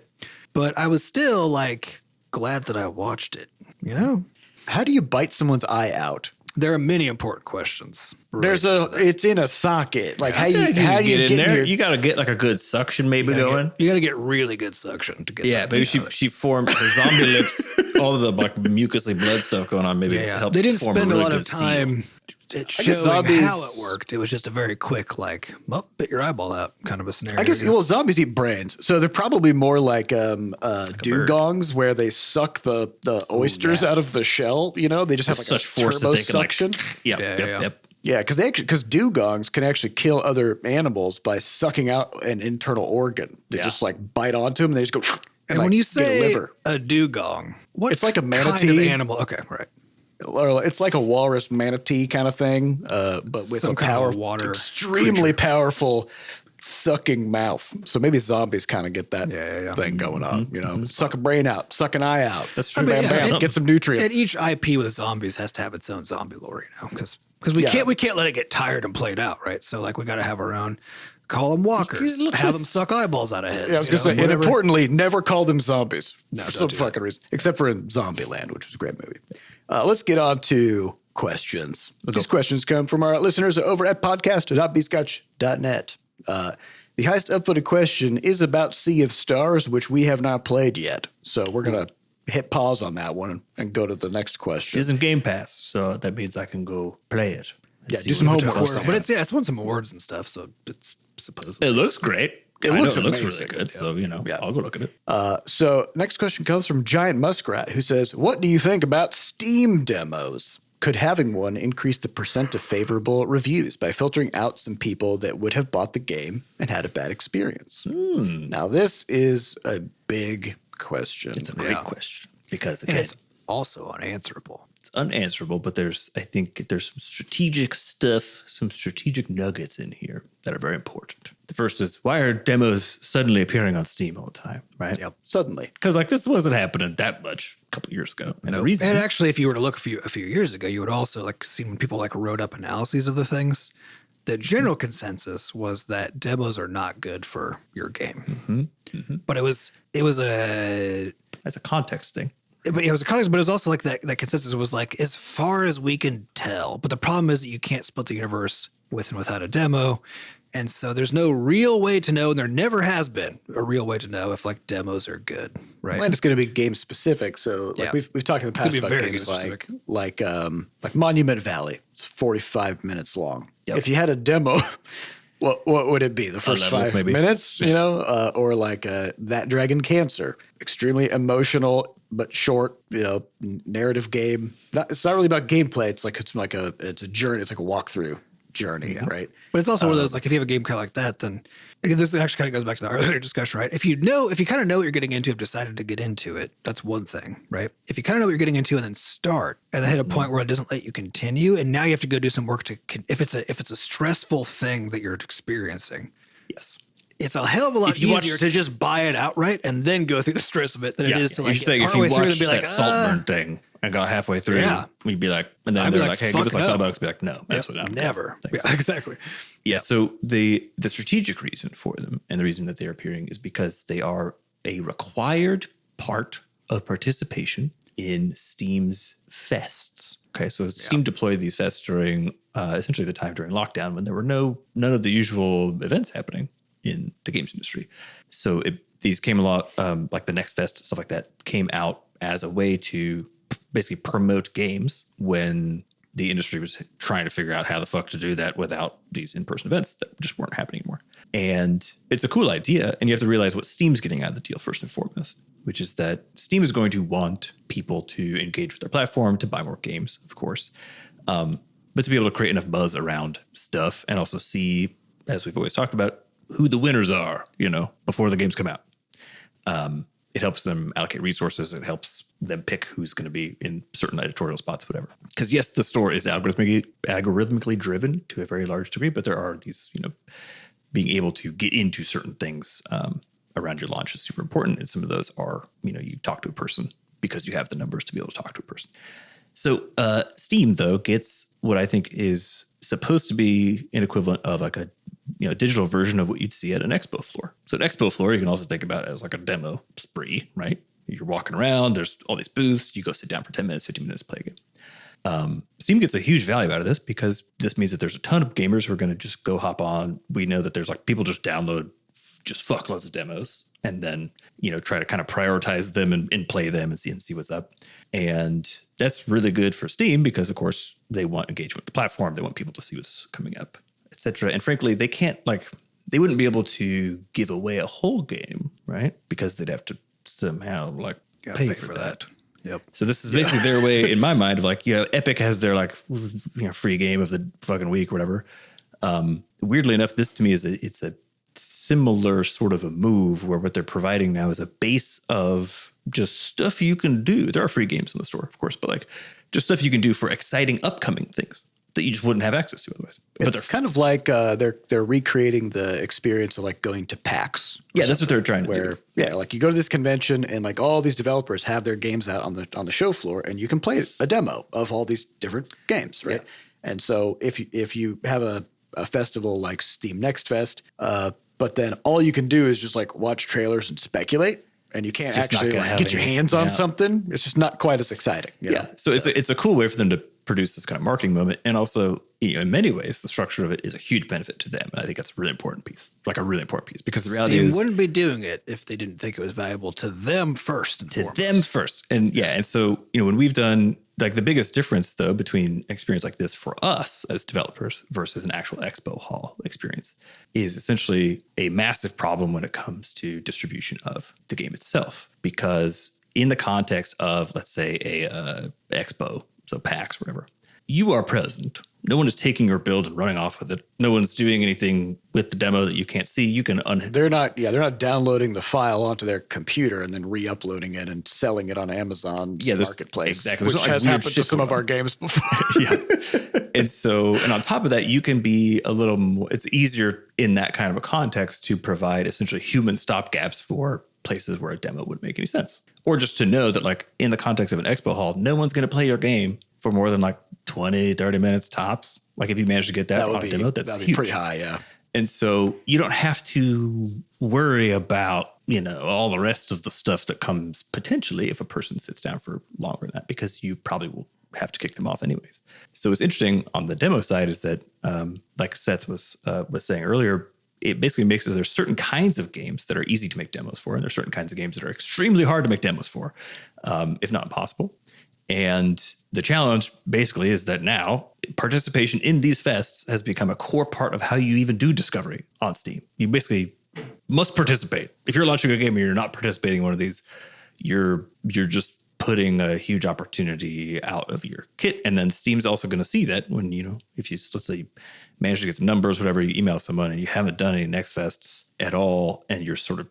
But I was still like glad that I watched it. You know, how do you bite someone's eye out? There are many important questions. It's in a socket. Like how do you get in there? You got to get like a good suction maybe going. You got to get really good suction to get. Yeah, maybe she formed her zombie lips, all of the like mucously blood stuff going on. Maybe help. They didn't form spend a really lot of time showing how it worked. It was just a very quick like, bit your eyeball out kind of a scenario. I guess zombies eat brains, so they're probably more like dugongs where they suck the oysters out of the shell. You know, they just have like such force turbo suction. Yep. Yeah, because dugongs can actually kill other animals by sucking out an internal organ. They just like bite onto them and they just go. And when you say a dugong, it's like a manatee kind of animal. Okay, right. Or it's like a walrus manatee kind of thing, but with some kind of water extremely powerful sucking mouth. So maybe zombies kind of get that thing going on. You know, suck a brain out, suck an eye out. That's true. Bam, get some nutrients. And each IP with zombies has to have its own zombie lore, you know, because we can't let it get tired and played out, right? So like we got to have our own. Call them walkers. Have them suck eyeballs out of heads. Yeah, I was going to say, and importantly, never call them zombies for some fucking reason, except for in Zombieland, which was a great movie. Let's get on to questions. These questions come from our listeners over at podcast.bscotch.net. The highest upvoted question is about Sea of Stars, which we have not played yet. So we're going to hit pause on that one and go to the next question. It isn't Game Pass, so that means I can go play it. Yeah, do some homework. But it's won some awards and stuff, so it's supposedly. It looks great. It looks really good. So, I'll go look at it. So next question comes from Giantmuskrat, who says, what do you think about Steam demos? Could having one increase the percent of favorable reviews by filtering out some people that would have bought the game and had a bad experience? Now, this is a big question. It's a great question because, again, it's also unanswerable. It's unanswerable, but I think there's some strategic stuff, some strategic nuggets in here that are very important. The first is, why are demos suddenly appearing on Steam all the time, right? Yep, suddenly. Because like this wasn't happening that much a couple years ago. And the reason and actually, if you were to look a few years ago, you would also like see when people like wrote up analyses of the things. The general consensus was that demos are not good for your game. But it was that's a context thing. But it was a context, but it was also like that consensus was like, as far as we can tell. But the problem is that you can't split the universe with and without a demo. And so there's no real way to know, and there never has been a real way to know if like demos are good, right? And it's going to be game specific. So like we've talked in the past about games like Monument Valley. It's 45 minutes long. Yep. If you had a demo, what would it be? The first 5 minutes, you know, or like That Dragon Cancer, extremely emotional but short, you know, narrative game. It's not really about gameplay. It's a journey. It's like a walkthrough. journey, right? But it's also one of those, like, if you have a game kind of like that, then this actually kind of goes back to the earlier discussion, right? If you kind of know what you're getting into, have decided to get into it, that's one thing, right? If you kind of know what you're getting into and then start and then hit a point where it doesn't let you continue, and now you have to go do some work if it's a stressful thing that you're experiencing. Yes. It's a hell of a lot easier to just buy it outright and then go through the stress of it than it is to, like, get partway through and be like, Saltburn thing and got halfway through, we'd be like, and then they're like, hey, give us like $5. Be like, no, absolutely not. Never. Yeah, exactly. Yeah. So the strategic reason for them and the reason that they're appearing is because they are a required part of participation in Steam's fests. Okay. So Steam deployed these fests during essentially the time during lockdown when there were none of the usual events happening in the games industry. So these came a lot, like the Next Fest, stuff like that, came out as a way to basically promote games when the industry was trying to figure out how the fuck to do that without these in-person events that just weren't happening anymore. And it's a cool idea. And you have to realize what Steam's getting out of the deal first and foremost, which is that Steam is going to want people to engage with their platform, to buy more games, of course, but to be able to create enough buzz around stuff and also see, as we've always talked about, who the winners are, before the games come out. It helps them allocate resources. It helps them pick who's going to be in certain editorial spots, whatever. Because yes, the store is algorithmically driven to a very large degree, but there are these, being able to get into certain things around your launch is super important. And some of those are, you talk to a person because you have the numbers to be able to talk to a person. So Steam, though, gets what I think is supposed to be an equivalent of like a digital version of what you'd see at an expo floor. So an expo floor, you can also think about it as like a demo spree, right? You're walking around, there's all these booths, you go sit down for 10 minutes, 15 minutes, play a game. Steam gets a huge value out of this because this means that there's a ton of gamers who are going to just go hop on. We know that there's like people just download just fuckloads of demos and then, try to kind of prioritize them and play them and see what's up. And that's really good for Steam because, of course, they want engagement with the platform. They want people to see what's coming up, etc. And frankly, they can't they wouldn't be able to give away a whole game, right? Because they'd have to somehow pay for that. Yep. So this is basically their way, in my mind, of Epic has their free game of the fucking week or whatever. Weirdly enough, this to me it's a similar sort of a move where what they're providing now is a base of just stuff you can do. There are free games in the store, of course, but just stuff you can do for exciting upcoming things that you just wouldn't have access to otherwise. But it's kind of like they're recreating the experience of going to PAX. Yeah, that's what they're trying to do. Yeah, you go to this convention and all these developers have their games out on the show floor, and you can play a demo of all these different games, right? Yeah. And so if you have a festival like Steam Next Fest, but then all you can do is just watch trailers and speculate, and you can't actually get your hands on something. It's just not quite as exciting. So it's a cool way for them to produce this kind of marketing moment. And also, in many ways, the structure of it is a huge benefit to them. And I think that's a really important piece, because the reality is, Steam wouldn't be doing it if they didn't think it was valuable to them first and foremost. And so, when we've done the biggest difference though, between an experience like this for us as developers versus an actual expo hall experience is essentially a massive problem when it comes to distribution of the game itself. Because in the context of, let's say, a expo, so PAX, whatever, you are present. No one is taking your build and running off with it. No one's doing anything with the demo that you can't see. You can They're not downloading the file onto their computer and then re-uploading it and selling it on Amazon's marketplace. Exactly. Which has happened to some of our games before. And on top of that, you can be a little more, it's easier in that kind of a context to provide essentially human stopgaps for places where a demo wouldn't make any sense. Or just to know that in the context of an expo hall, no one's going to play your game for more than 20, 30 minutes tops. If you manage to get that on a demo, that's that'd huge. Be pretty high, yeah. And so you don't have to worry about, all the rest of the stuff that comes potentially if a person sits down for longer than that, because you probably will have to kick them off anyways. So what's interesting on the demo side is that, like Seth was saying earlier, it basically makes it there's certain kinds of games that are easy to make demos for, and there's certain kinds of games that are extremely hard to make demos for, if not impossible. And the challenge basically is that now participation in these fests has become a core part of how you even do discovery on Steam. You basically must participate. If you're launching a game and you're not participating in one of these, you're just putting a huge opportunity out of your kit. And then Steam's also going to see that when, if you, let's say you manage to get some numbers, whatever, you email someone and you haven't done any Next Fests at all, and you're sort of,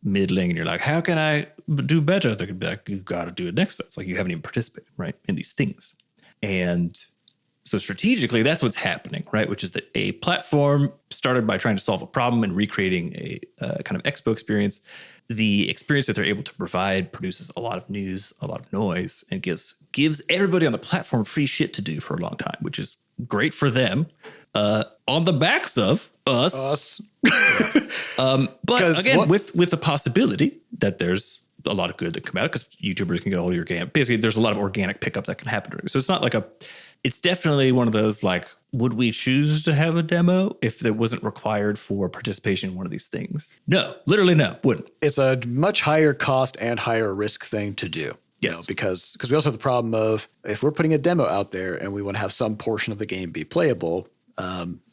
middling, and you're like, how can I do better? They're going to be like, you got to do a Next Fest. Like, you haven't even participated, right, in these things. And so strategically, that's what's happening, right? Which is that a platform started by trying to solve a problem and recreating a kind of expo experience. The experience that they're able to provide produces a lot of news, a lot of noise, and gives everybody on the platform free shit to do for a long time, which is great for them. On the backs of us. But again, with the possibility that there's a lot of good that come out because YouTubers can get a hold of your game. Basically, there's a lot of organic pickup that can happen. So it's not like it's definitely one of those, like, would we choose to have a demo if it wasn't required for participation in one of these things? No, literally no, wouldn't. It's a much higher cost and higher risk thing to do. Yes. Because we also have the problem of, if we're putting a demo out there and we want to have some portion of the game be playable,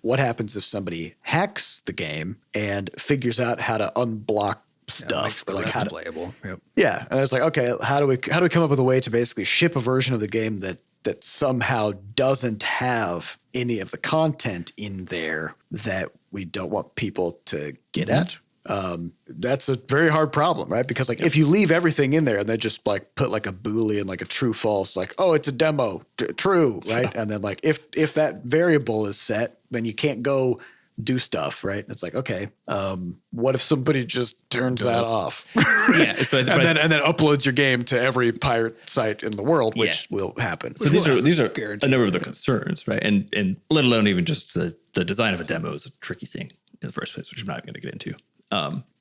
what happens if somebody hacks the game and figures out how to unblock stuff, makes the like rest playable? Yep. Yeah, and it's like, okay, how do we come up with a way to basically ship a version of the game that somehow doesn't have any of the content in there that we don't want people to get at? That's a very hard problem, right? Because if you leave everything in there and then just like put like a Boolean, like a true false, like, oh, it's a demo, true, right? And then like if that variable is set, then you can't go do stuff, right? It's like, okay, what if somebody just turns that off? Yeah, and then uploads your game to every pirate site in the world, which will happen. So these are a number of the concerns, right? And let alone even just the design of a demo is a tricky thing in the first place, which I'm not going to get into.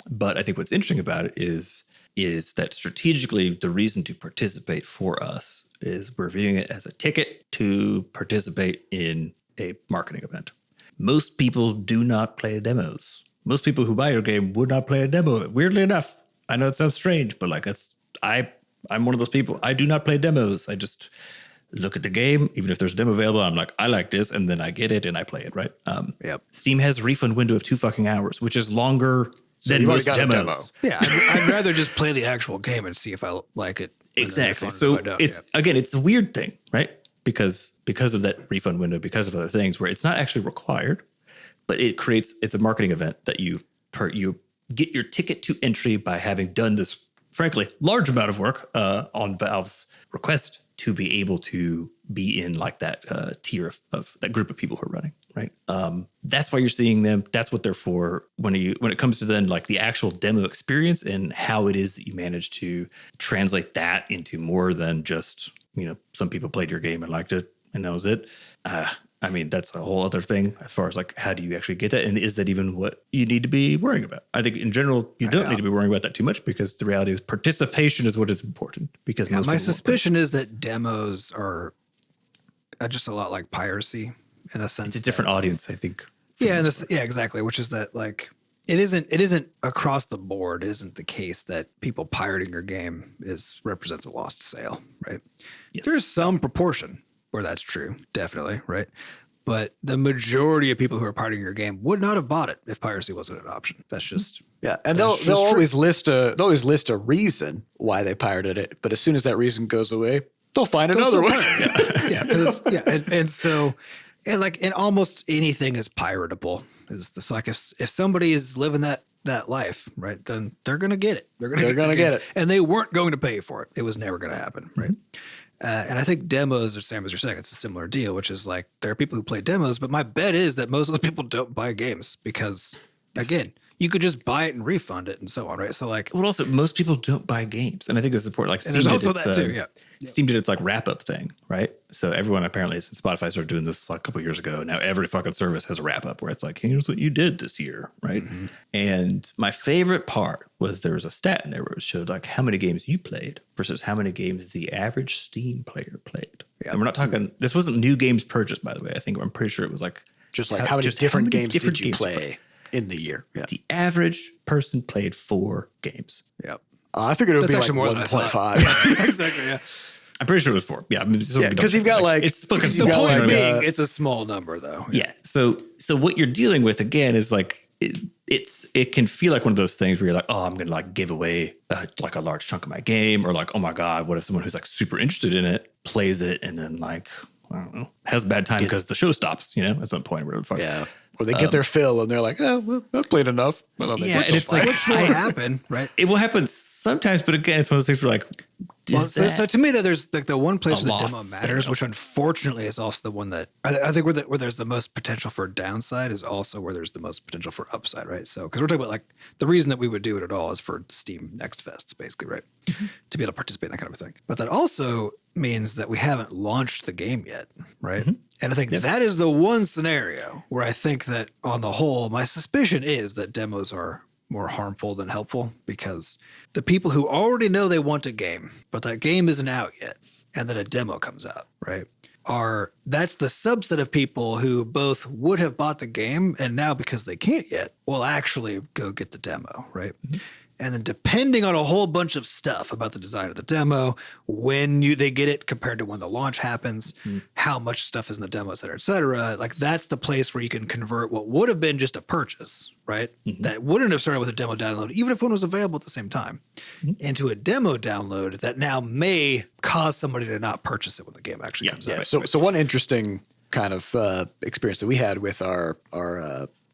But I think what's interesting about it is that strategically the reason to participate for us is we're viewing it as a ticket to participate in a marketing event. Most people do not play demos. Most people who buy your game would not play a demo of it. Weirdly enough, I know it sounds strange, but like I'm one of those people. I do not play demos. I just look at the game, even if there's a demo available. I'm like, I like this, and then I get it and I play it. Right? Yep. Steam has a refund window of 2 fucking hours, which is longer than most demos. Yeah, I'd rather just play the actual game and see if I like it. Exactly. So it's a weird thing, right? Because of that refund window, because of other things where it's not actually required, but it's a marketing event that you get your ticket to entry by having done this, frankly, large amount of work on Valve's request to be able to be in like that tier of that group of people who are running, right? That's why you're seeing them. That's what they're for. When it comes to then like the actual demo experience and how it is that you manage to translate that into more than just, some people played your game and liked it and that was it. I mean, that's a whole other thing as far as like, how do you actually get that? And is that even what you need to be worrying about? I think in general, you don't need to be worrying about that too much because the reality is participation is what is important. Because my suspicion is that demos are just a lot like piracy in a sense. It's a different audience, I think. Yeah, exactly. Which is that like, it isn't across the board. It isn't the case that people pirating your game represents a lost sale, right? Yes. There's some proportion where that's true, definitely, right? But the majority of people who are pirating your game would not have bought it if piracy wasn't an option. That's just and they'll always list a reason why they pirated it, but as soon as that reason goes away, they'll find another one. And like, and almost anything is piratable. It's like if somebody is living that life, right, then they're gonna get it. They're gonna get it, and they weren't going to pay for it. It was never going to happen, right? And I think demos are same as you're saying. It's a similar deal, which is like there are people who play demos, but my bet is that most of those people don't buy games because, again, you could just buy it and refund it and so on, right? So like, well, also most people don't buy games, and I think it's important. Like, Steam there's also that too. Yeah, Steam did its like wrap up thing, right? So everyone apparently, since Spotify started doing this like a couple of years ago, now every fucking service has a wrap up where it's like, here's what you did this year, right? Mm-hmm. And my favorite part was there was a stat in there where it showed like how many games you played versus how many games the average Steam player played. Yeah. And we're not talking. This wasn't new games purchased, by the way. I'm pretty sure it was like just like how many different games did you play in the year? Yeah. The average person played 4 games. Yep. I figured it would be like 1.5. Exactly. Yeah. I'm pretty sure it was 4. Yeah, because you've got like it's fucking. The point being, it's a small number though. Yeah. So what you're dealing with again is like it can feel like one of those things where you're like, oh, I'm going to like give away like a large chunk of my game, or like, oh my God, what if someone who's like super interested in it plays it and then like, I don't know, has a bad time because the show stops, at some point. Yeah. Or they get their fill and they're like, oh, well, I've played enough. And it's like, which will happen, right? It will happen sometimes, but again, it's one of those things where like, so to me, there's like the one place where the demo matters, which unfortunately is also the one that I think where there's the most potential for downside is also where there's the most potential for upside, right? So, because we're talking about like the reason that we would do it at all is for Steam Next Fests, basically, right? To be able to participate in that kind of a thing. But that also means that we haven't launched the game yet, right? And I think that is the one scenario where I think that on the whole, my suspicion is that demos are more harmful than helpful, because the people who already know they want a game, but that game isn't out yet, and then a demo comes out, right? That's the subset of people who both would have bought the game and now, because they can't yet, will actually go get the demo, right? And then depending on a whole bunch of stuff about the design of the demo, when they get it compared to when the launch happens, how much stuff is in the demo, et cetera, like that's the place where you can convert what would have been just a purchase, right? That wouldn't have started with a demo download, even if one was available at the same time, into a demo download that now may cause somebody to not purchase it when the game actually comes out. So one interesting kind of experience that we had with our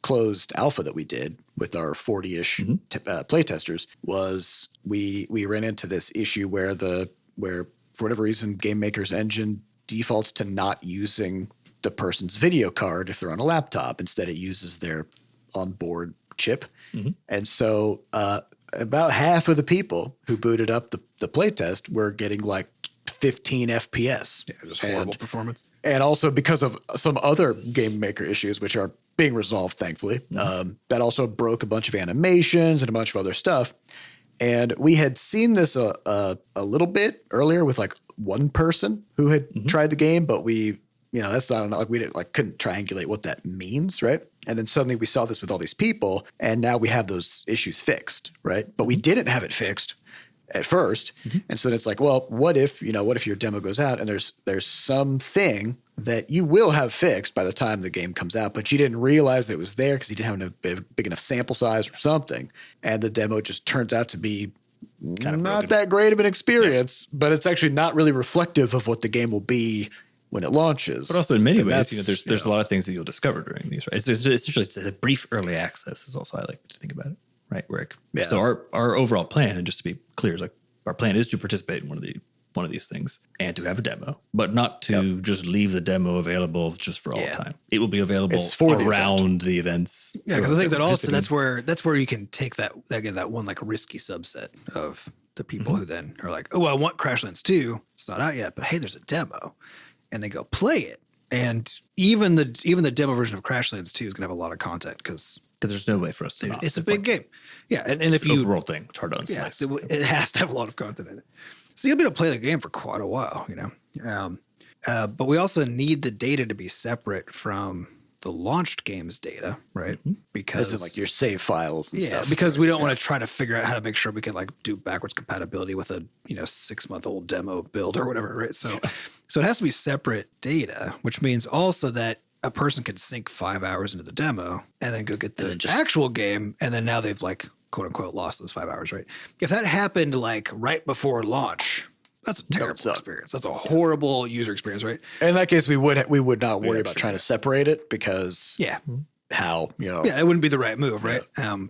closed alpha that we did with our 40-ish playtesters was we ran into this issue where for whatever reason Game Maker's engine defaults to not using the person's video card if they're on a laptop. Instead, it uses their onboard chip. And so about half of the people who booted up the playtest were getting like 15 FPS. Yeah, just horrible performance. And also because of some other Game Maker issues, which are being resolved, thankfully, that also broke a bunch of animations and a bunch of other stuff. And we had seen this a little bit earlier with like one person who had tried the game, but we, that's not like we didn't couldn't triangulate what that means, right? And then suddenly we saw this with all these people, and now we have those issues fixed, right? But we didn't have it fixed at first. And so then it's like, well, what if your demo goes out and there's something that you will have fixed by the time the game comes out, but you didn't realize that it was there because you didn't have a big enough sample size or something. And the demo just turns out to be not that great of an experience, but it's actually not really reflective of what the game will be when it launches. But also in many ways, there's a lot of things that you'll discover during these, right? It's a brief early access is also how I like to think about it, right, Rick? Yeah. So our overall plan, and just to be clear, is like our plan is to participate in one of these things and to have a demo, but not to just leave the demo available just for all time. It will be available around the events. Yeah, because I think that also that's where you can take that one like risky subset of the people who then are like, oh, I want Crashlands 2. It's not out yet, but hey, there's a demo, and they go play it. And even the demo version of Crashlands 2 is gonna have a lot of content because there's no way for us to not. It's a big game. Yeah, and if you open world thing, it's hard to unslice. Yeah, it has to have a lot of content in it. So you'll be able to play the game for quite a while, but we also need the data to be separate from the launched game's data, right? Because this is like your save files and stuff. Yeah, because we don't want to try to figure out how to make sure we can like do backwards compatibility with a 6-month-old demo build or whatever, right? So it has to be separate data, which means also that a person could sink 5 hours into the demo and then go get the actual game, and then now they've like quote unquote lost those 5 hours, right? If that happened like right before launch, that's a terrible experience. That's a horrible user experience, right? In that case, we would not worry about trying to separate it because it wouldn't be the right move, right?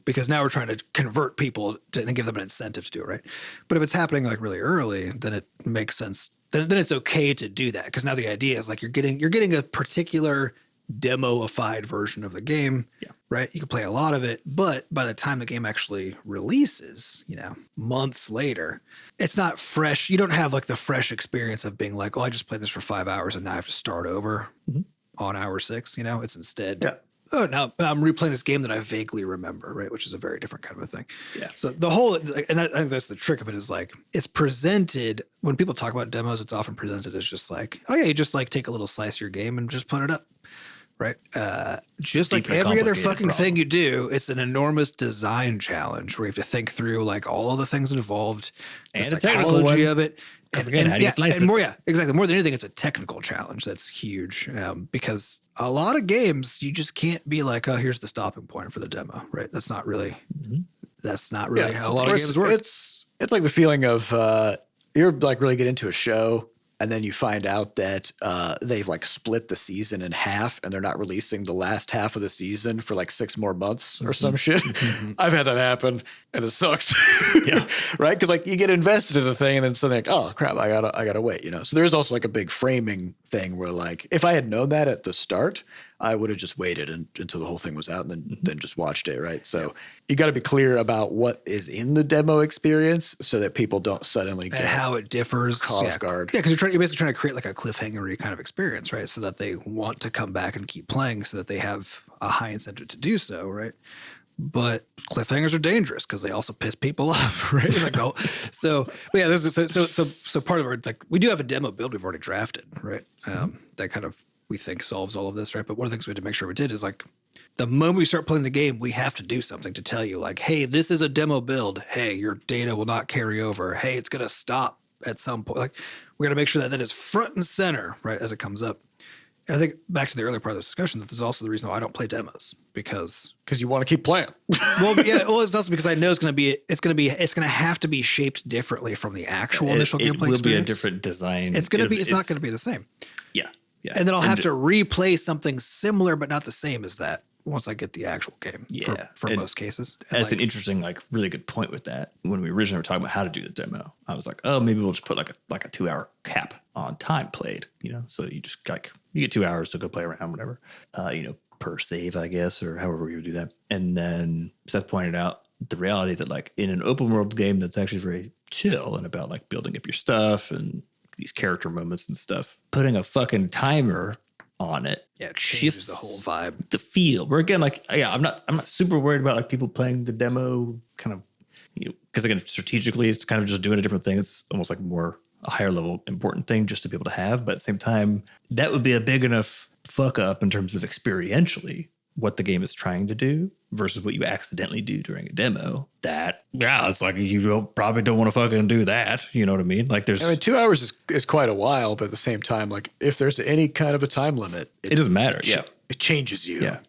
Because now we're trying to convert people and give them an incentive to do it, right? But if it's happening like really early, then it makes sense. Then it's okay to do that, because now the idea is like you're getting a particular demo-ified version of the game, right? You can play a lot of it, but by the time the game actually releases, months later, it's not fresh. You don't have like the fresh experience of being like, oh, I just played this for 5 hours and now I have to start over on hour 6. It's instead, oh, now I'm replaying this game that I vaguely remember, right? Which is a very different kind of a thing. Yeah. So the whole, and I think that's the trick of it, is like it's presented when people talk about demos. It's often presented as just like, oh yeah, you just like take a little slice of your game and just put it up. Right. Just like every other fucking thing you do, it's an enormous design challenge where you have to think through like all of the things involved, the psychology of it. Because again, how do you slice it? More, exactly. More than anything, it's a technical challenge that's huge because a lot of games you just can't be like, oh, here's the stopping point for the demo, right? That's not really how a lot of games work. It's like the feeling of you're like really get into a show and then you find out that they've like split the season in half and they're not releasing the last half of the season for like 6 more months or some shit. I've had that happen and it sucks. Yeah. Right? Because like you get invested in a thing and then suddenly like, oh crap, I gotta wait, So there's also like a big framing thing where like if I had known that at the start, I would have just waited until the whole thing was out and then just watched it, right? So you got to be clear about what is in the demo experience so that people don't suddenly get how it differs caught off guard. Yeah, because you're basically trying to create like a cliffhanger-y kind of experience, right? So that they want to come back and keep playing so that they have a high incentive to do so, right? But cliffhangers are dangerous because they also piss people off, right? Like, so part of our like we do have a demo build we've already drafted, right? That kind of we think solves all of this, right? But one of the things we had to make sure we did is like the moment we start playing the game, we have to do something to tell you like, hey, this is a demo build. Hey, your data will not carry over. Hey, it's going to stop at some point. Like we got to make sure that is front and center, right? As it comes up. And I think back to the earlier part of the discussion, that there's also the reason why I don't play demos because you want to keep playing. It's also because I know it's going to have to be shaped differently from the actual initial gameplay experience. It will be a different design. It's not going to be the same. Yeah. Yeah. And then I'll have to replay something similar, but not the same as that once I get the actual game for most cases. And that's an interesting, like really good point with that. When we originally were talking about how to do the demo, I was like, oh, maybe we'll just put like a 2-hour cap on time played, so you just like, you get 2 hours to go play around, whatever, per save, I guess, or however you would do that. And then Seth pointed out the reality that like in an open world game that's actually very chill and about like building up your stuff and these character moments and stuff, putting a fucking timer on it shifts the whole vibe, the feel. Where again, like, I'm not super worried about like people playing the demo kind of, because again, strategically, it's kind of just doing a different thing. It's almost like more a higher level important thing just to be able to have. But at the same time, that would be a big enough fuck up in terms of experientially what the game is trying to do versus what you accidentally do during a demo. It's like you probably don't want to fucking do that. You know what I mean? Like 2 hours is quite a while, but at the same time, like if there's any kind of a time limit, it doesn't matter. It changes you. Yeah.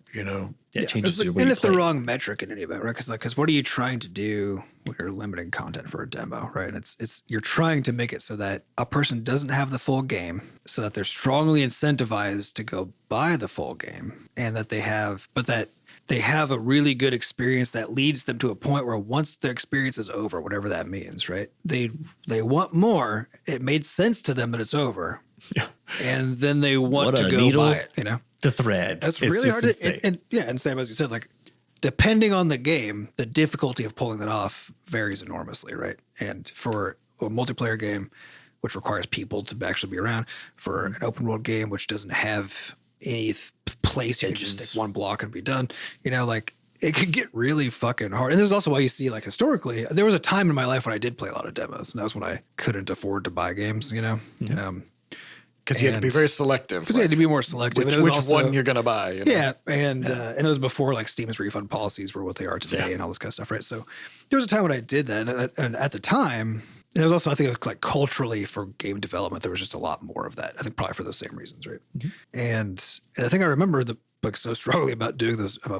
It changes you. And it's the wrong metric in any event, right? Because what are you trying to do when you're limiting content for a demo, right? And it's you're trying to make it so that a person doesn't have the full game, so that they're strongly incentivized to go buy the full game, and that they have a really good experience that leads them to a point where once their experience is over, whatever that means, right? They want more. It made sense to them that it's over, and then they want to go buy it. The thread. That's really hard to, and Sam, as you said, like depending on the game, the difficulty of pulling that off varies enormously, right? And for a multiplayer game, which requires people to actually be around, for an open world game, which doesn't have any place you can just stick one block and be done, like it could get really fucking hard. And this is also why you see, like historically, there was a time in my life when I did play a lot of demos, and that was when I couldn't afford to buy games, because you had to be very selective. Because you had to be more selective. Which one you're going to buy. Yeah, and it was before like Steam's refund policies were what they are today and all this kind of stuff, right? So there was a time when I did that, and at the time, it was also, I think, like culturally for game development, there was just a lot more of that. I think probably for those same reasons, right? Mm-hmm. And I think I remember so strongly about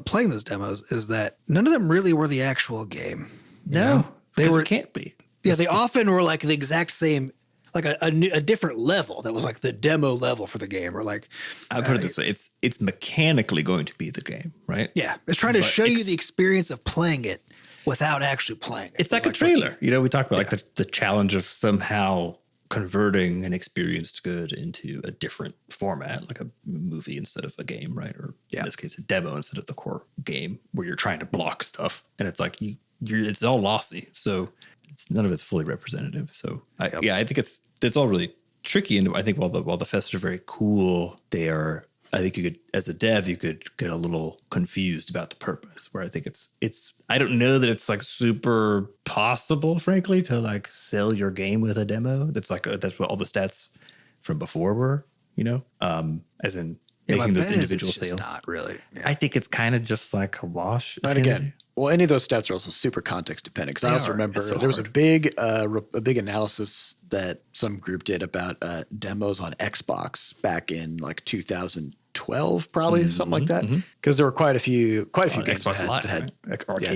playing those demos is that none of them really were the actual game. No, it can't be. Yeah, they often were like the exact same. Like a different level that was like the demo level for the game, or like I put it this way: it's mechanically going to be the game, right? Yeah, it's trying to show you the experience of playing it without actually playing it. It's like a trailer. We talk about like the challenge of somehow converting an experienced good into a different format, like a movie instead of a game, right? Or in this case, a demo instead of the core game, where you're trying to block stuff, and it's like it's all lossy. So. None of it's fully representative. So I think it's all really tricky. And I think while the fests are very cool, I think you could, as a dev, you could get a little confused about the purpose, where I think I don't know that it's like super possible, frankly, to like sell your game with a demo. That's what all the stats from before were, as in making those individual sales. Not really. Yeah. I think it's kind of just like a wash. But again, Well, any of those stats are also super context dependent. Because I also remember there was a big analysis that some group did about demos on Xbox back in like 2012, probably something like that. Because there were quite a few games that had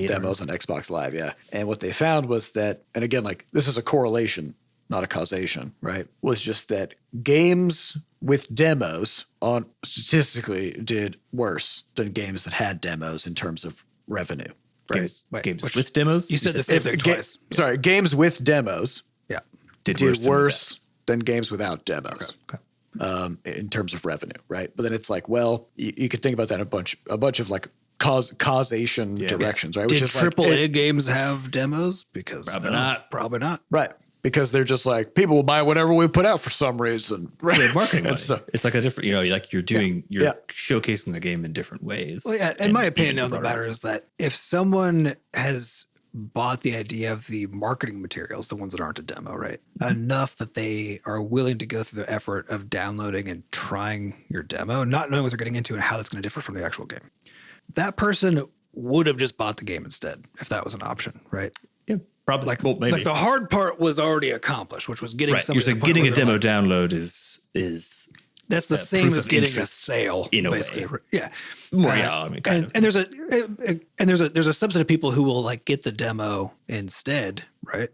demos on Xbox Live. Yeah, and what they found was that, and again, like this is a correlation, not a causation, right? Was just that games with demos on statistically did worse than games that had demos in terms of revenue. Right? Games with demos? You said the same thing twice. Sorry, games with demos did worse than games without demos. In terms of revenue, right? But then it's like, well, you could think about that in a bunch of like causation directions, right? Did AAA games have demos? Because probably not. Right. Because they're just like, people will buy whatever we put out for some reason. Right. Marketing money. It's like a different, like you're showcasing the game in different ways. Well, yeah. And my opinion on the matter is that if someone has bought the idea of the marketing materials, the ones that aren't a demo, right, enough that they are willing to go through the effort of downloading and trying your demo, not knowing what they're getting into and how that's going to differ from the actual game, that person would have just bought the game instead if that was an option, right? Yeah. Probably maybe. Like the hard part was already accomplished, which was getting You're saying getting a demo download is that's the same as getting a sale in a basically. way. Yeah. Kind of. And there's a subset of people who will like get the demo instead, right?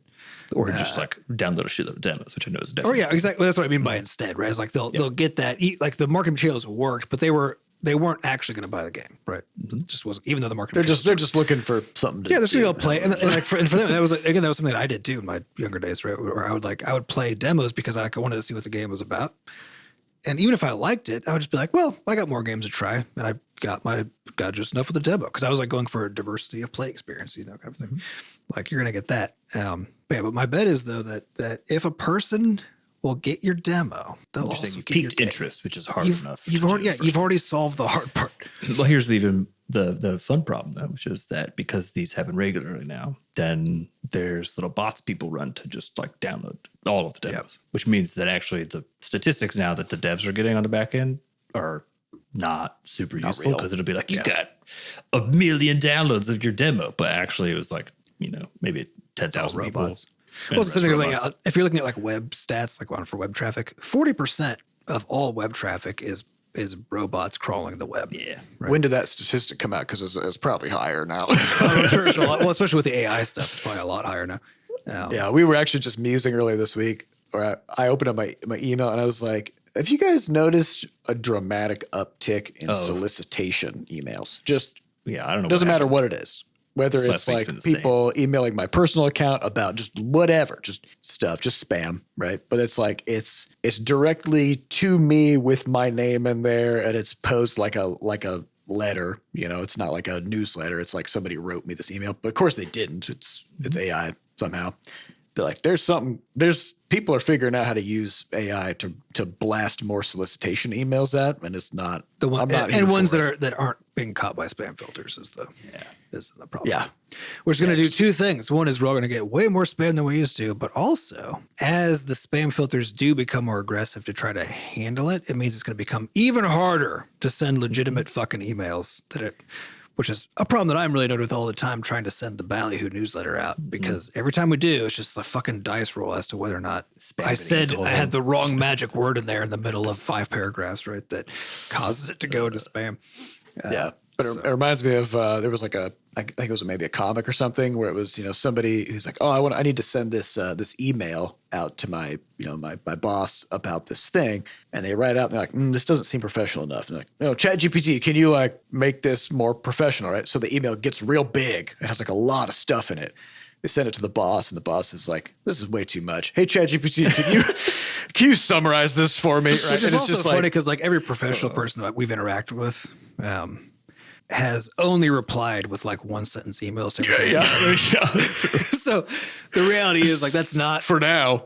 Or just like download a shitload of demos, which I know is different. Oh yeah, exactly. That's what I mean by instead, right? It's like they'll get that. Like the marketing materials worked, but they weren't actually going to buy the game, right? It just wasn't. Even though the marketing they're just looking for something. They're just going to go play, and like for them, that was something that I did too in my younger days, right? Where I would play demos because I wanted to see what the game was about, and even if I liked it, I would just be like, well, I got more games to try, and I got just enough with the demo because I was like going for a diversity of play experience, kind of thing. Like you're going to get that. But my bet is though that if a person will get your demo, they'll also you've piqued interest, which is hard enough. You've already solved the hard part. Well, here's the fun problem though, which is that because these happen regularly now, then there's little bots people run to just like download all of the demos, which means that actually the statistics now that the devs are getting on the back end are not super useful because it'll be like you got 1 million downloads of your demo, but actually it was like maybe 10,000 robots. Well, the thing is, like, if you're looking at like web stats, like one for web traffic, 40% of all web traffic is robots crawling the web. Yeah. Right? When did that statistic come out? Because it's probably higher now. I'm sure it's a lot. Well, especially with the AI stuff, it's probably a lot higher now. Yeah, we were actually just musing earlier this week, or I opened up my email and I was like, have you guys noticed a dramatic uptick in solicitation emails? I don't know. Doesn't matter what it is. Whether it's like people emailing my personal account about just whatever, just stuff, just spam, right? But it's like it's directly to me with my name in there, and it's posed like a letter. It's not like a newsletter. It's like somebody wrote me this email, but of course they didn't. It's AI somehow. Be like, there's people are figuring out how to use AI to blast more solicitation emails at, and it's not the one and ones that aren't being caught by spam filters is the problem. Yeah, we're just going to do two things. One is we're all going to get way more spam than we used to, but also as the spam filters do become more aggressive to try to handle it, it means it's going to become even harder to send legitimate fucking emails which is a problem that I'm really noting with all the time trying to send the Ballyhoo newsletter out because every time we do, it's just a fucking dice roll as to whether or not I had the wrong magic word in there in the middle of 5 paragraphs, right? That causes it to go into spam. But it reminds me of there was like I think it was maybe a comic or something where it was somebody who's like, oh, I need to send this email out to my my boss about this thing, and they write out and they're like, this doesn't seem professional enough. And they're like, no, ChatGPT, can you like make this more professional, right? So the email gets real big. It has like a lot of stuff in it. They send it to the boss, and the boss is like, "This is way too much. Hey, ChatGPT, can you summarize this for me?" Right? Which is also funny because like every professional person that we've interacted with has only replied with like 1-sentence emails to everything. So the reality is like that's not for now.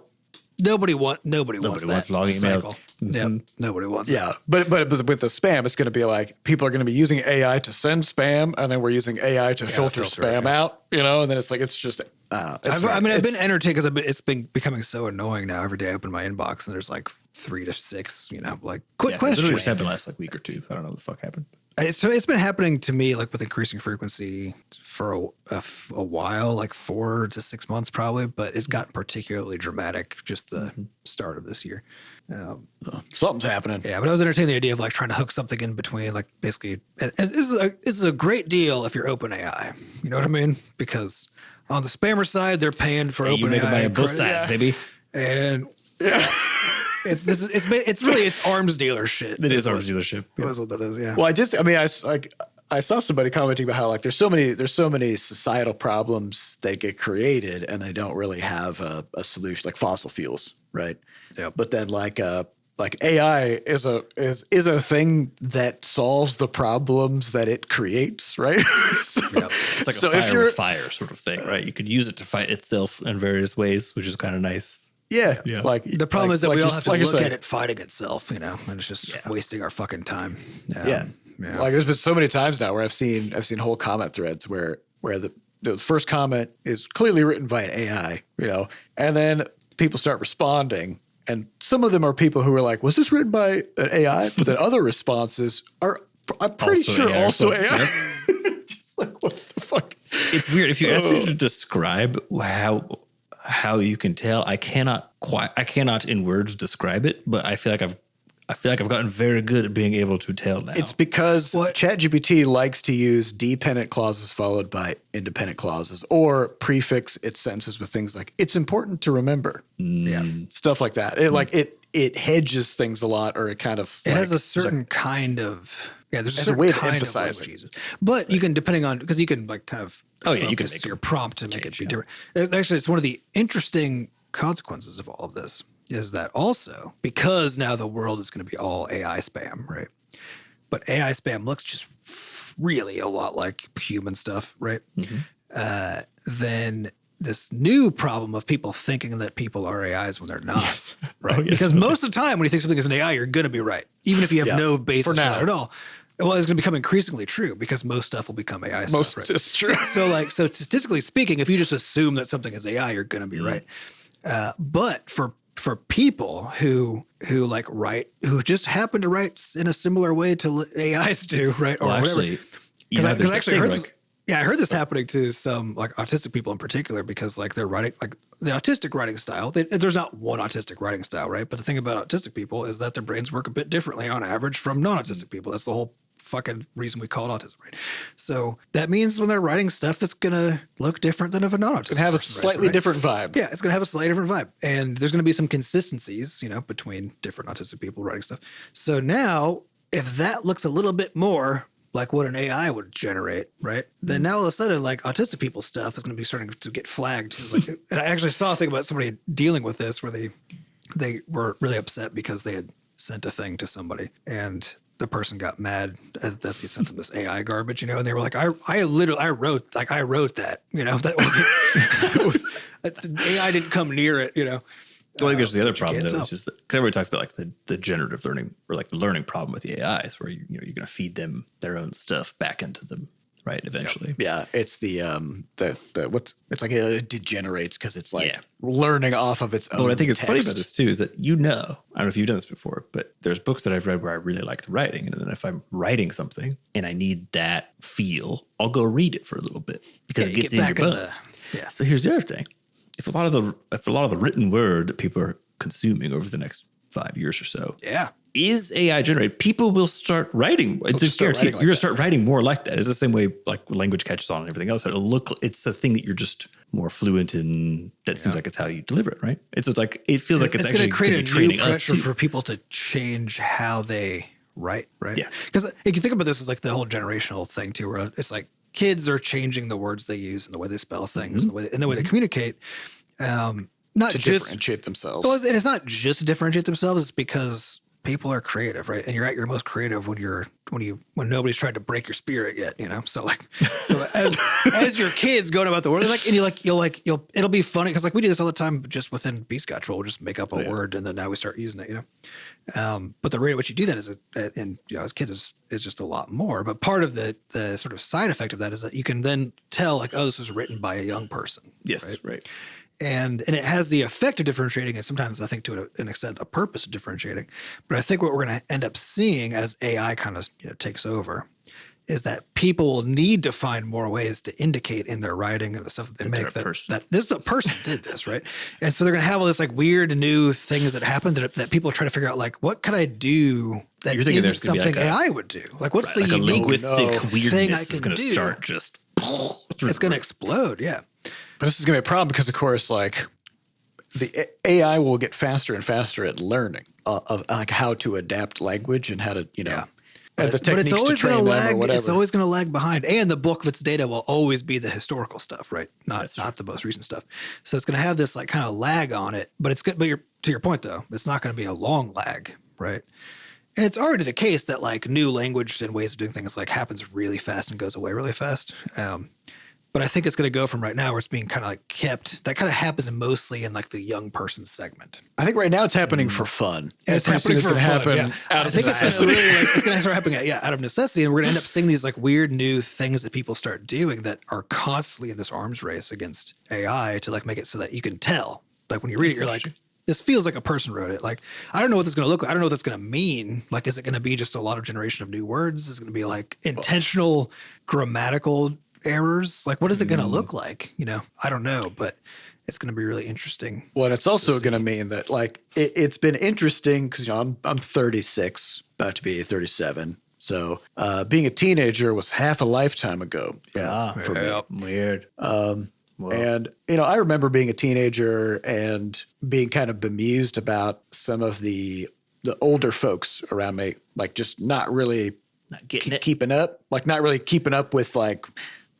Nobody wants long emails. Yeah, nobody wants. Yeah, but with the spam, it's going to be like people are going to be using AI to send spam, and then we're using AI to filter spam out. And then it's like it's just. I've been entertained because it's been becoming so annoying now. Every day I open my inbox and there's like 3 to 6, like quick questions. It just happened last like week or two. I don't know what the fuck happened. it's been happening to me like with increasing frequency for a while, like 4 to 6 months probably, but it's gotten particularly dramatic just the start of this year. Something's happening. Yeah, but I was entertaining the idea of like trying to hook something in between, like basically, and this is a great deal if you're OpenAI. You know what I mean? Because on the spammer side, they're paying for OpenAI. You make money on both sides, baby. And it's arms dealer shit. It is arms dealership. That's what that is. Yeah. Well, I saw somebody commenting about how like there's so many societal problems that get created and they don't really have a solution, like fossil fuels, right? Yeah. But then like AI is a thing that solves the problems that it creates, right? So, it's like a fire with fire sort of thing, right? You could use it to fight itself in various ways, which is kind of nice. Yeah. Like the problem is that we all have to look at it fighting itself, and it's just wasting our fucking time. Yeah. Like there's been so many times now where I've seen whole comment threads where the first comment is clearly written by an AI, and then people start responding. And some of them are people who are like, was this written by an AI? But then other responses are, I'm pretty sure also AI. Just like, what the fuck? It's weird. If you ask me to describe how you can tell, I cannot in words describe it, but I feel like I've gotten very good at being able to tell now. It's because ChatGPT likes to use dependent clauses followed by independent clauses, or prefix its sentences with things like "it's important to remember," stuff like that. It hedges things a lot, or it kind of has a certain kind of there's a way of emphasizing. But you can, depending on, because you can like kind of you can make your prompt to make it be different. Actually, it's one of the interesting consequences of all of this. Is that also because now the world is going to be all AI spam, right? But AI spam looks just really a lot like human stuff, right? Mm-hmm. Then this new problem of people thinking that people are AIs when they're not, right? Because most of the time when you think something is an AI, you're going to be right, even if you have no basis for that at all. Well, it's going to become increasingly true because most stuff will become AI stuff. Most right? is true. So statistically speaking, if you just assume that something is AI, you're going to be right. But for people who like write, who just happen to write in a similar way to AIs do, right? Or whatever. Because I actually heard this. Yeah, I heard this happening to some like autistic people in particular, because like they're writing like the autistic writing style. There's not one autistic writing style, right? But the thing about autistic people is that their brains work a bit differently on average from non-autistic people. That's the whole fucking reason we call it autism, right? So that means when they're writing stuff, it's gonna look different than if a non-autistic. It's gonna have a slightly different vibe. Yeah, it's gonna have a slightly different vibe, and there's gonna be some consistencies, between different autistic people writing stuff. So now, if that looks a little bit more like what an AI would generate, right? Then now all of a sudden, like autistic people's stuff is gonna be starting to get flagged. And I actually saw a thing about somebody dealing with this where they were really upset because they had sent a thing to somebody and the person got mad that they sent them this AI garbage, and they were like, I wrote that, that wasn't, AI didn't come near it, Well, I think there's the other problem though, which is that everybody talks about like the generative learning, or like the learning problem with the AIs, where you're going to feed them their own stuff back into them, right? Eventually. Yeah. It's it's like it degenerates because it's like learning off of its own. What I think is text. funny about this too is that I don't know if you've done this before, but there's books that I've read where I really like the writing, and then if I'm writing something and I need that feel, I'll go read it for a little bit because it gets in your bones. So here's the other thing: if a lot of the written word that people are consuming over the next 5 years or so, is AI generated, people will start writing. It's guaranteed. You're going to start writing more like that. It's the same way like language catches on and everything else. It's a thing that you're just more fluent in. That seems like it's how you deliver it, right? It feels like it's actually going to create a new pressure for people to change how they write, right? Yeah. Because if you think about this as like the whole generational thing too, where it's like kids are changing the words they use and the way they spell things and the way they communicate. Not to just differentiate themselves. Well, and it's not just to differentiate themselves. It's because people are creative, right? And you're at your most creative when nobody's tried to break your spirit yet, So as your kids going about the world, it'll be funny because like we do this all the time, just within Butterscotch, we'll just make up a word and then now we start using it, But the rate at which you do that as kids is just a lot more. But part of the sort of side effect of that is that you can then tell like, oh, this was written by a young person. Yes, right. And it has the effect of differentiating, and sometimes I think to an extent a purpose of differentiating. But I think what we're going to end up seeing as AI kind of takes over is that people will need to find more ways to indicate in their writing and the stuff that they make that this person did this, right? And so they're going to have all this like weird new things that happen that people are trying to figure out, like, what could I do that isn't something AI would do? Like, what's the like unique linguistic weirdness thing I is going to start just... It's going to explode, yeah. But this is going to be a problem because, of course, like the AI will get faster and faster at learning of like how to adapt language and how to, and the techniques to train them or whatever. It's always going to lag behind. And the bulk of its data will always be the historical stuff, right? Not the most recent stuff. So it's going to have this like kind of lag on it, but it's good. But to your point though, it's not going to be a long lag, right? And it's already the case that like new language and ways of doing things like happens really fast and goes away really fast. But I think it's going to go from right now where it's being kind of like kept. That kind of happens mostly in like the young person segment. I think right now it's happening for fun. And it's happening for fun. Happen out of necessity. It's going to start happening out of necessity. And we're going to end up seeing these like weird new things that people start doing that are constantly in this arms race against AI to like make it so that you can tell. Like when you read it, you're like, this feels like a person wrote it. Like, I don't know what this is going to look like. I don't know what that's going to mean. Like, is it going to be just a lot of generation of new words? Is it going to be like intentional grammatical errors? Like, what is it going to look like? I don't know, but it's going to be really interesting. Well, and it's also going to mean that like it's been interesting because I'm 36, about to be 37. So being a teenager was half a lifetime ago. For me. Weird. And I remember being a teenager and being kind of bemused about some of the older folks around me, like just not really keeping up, like not really keeping up with like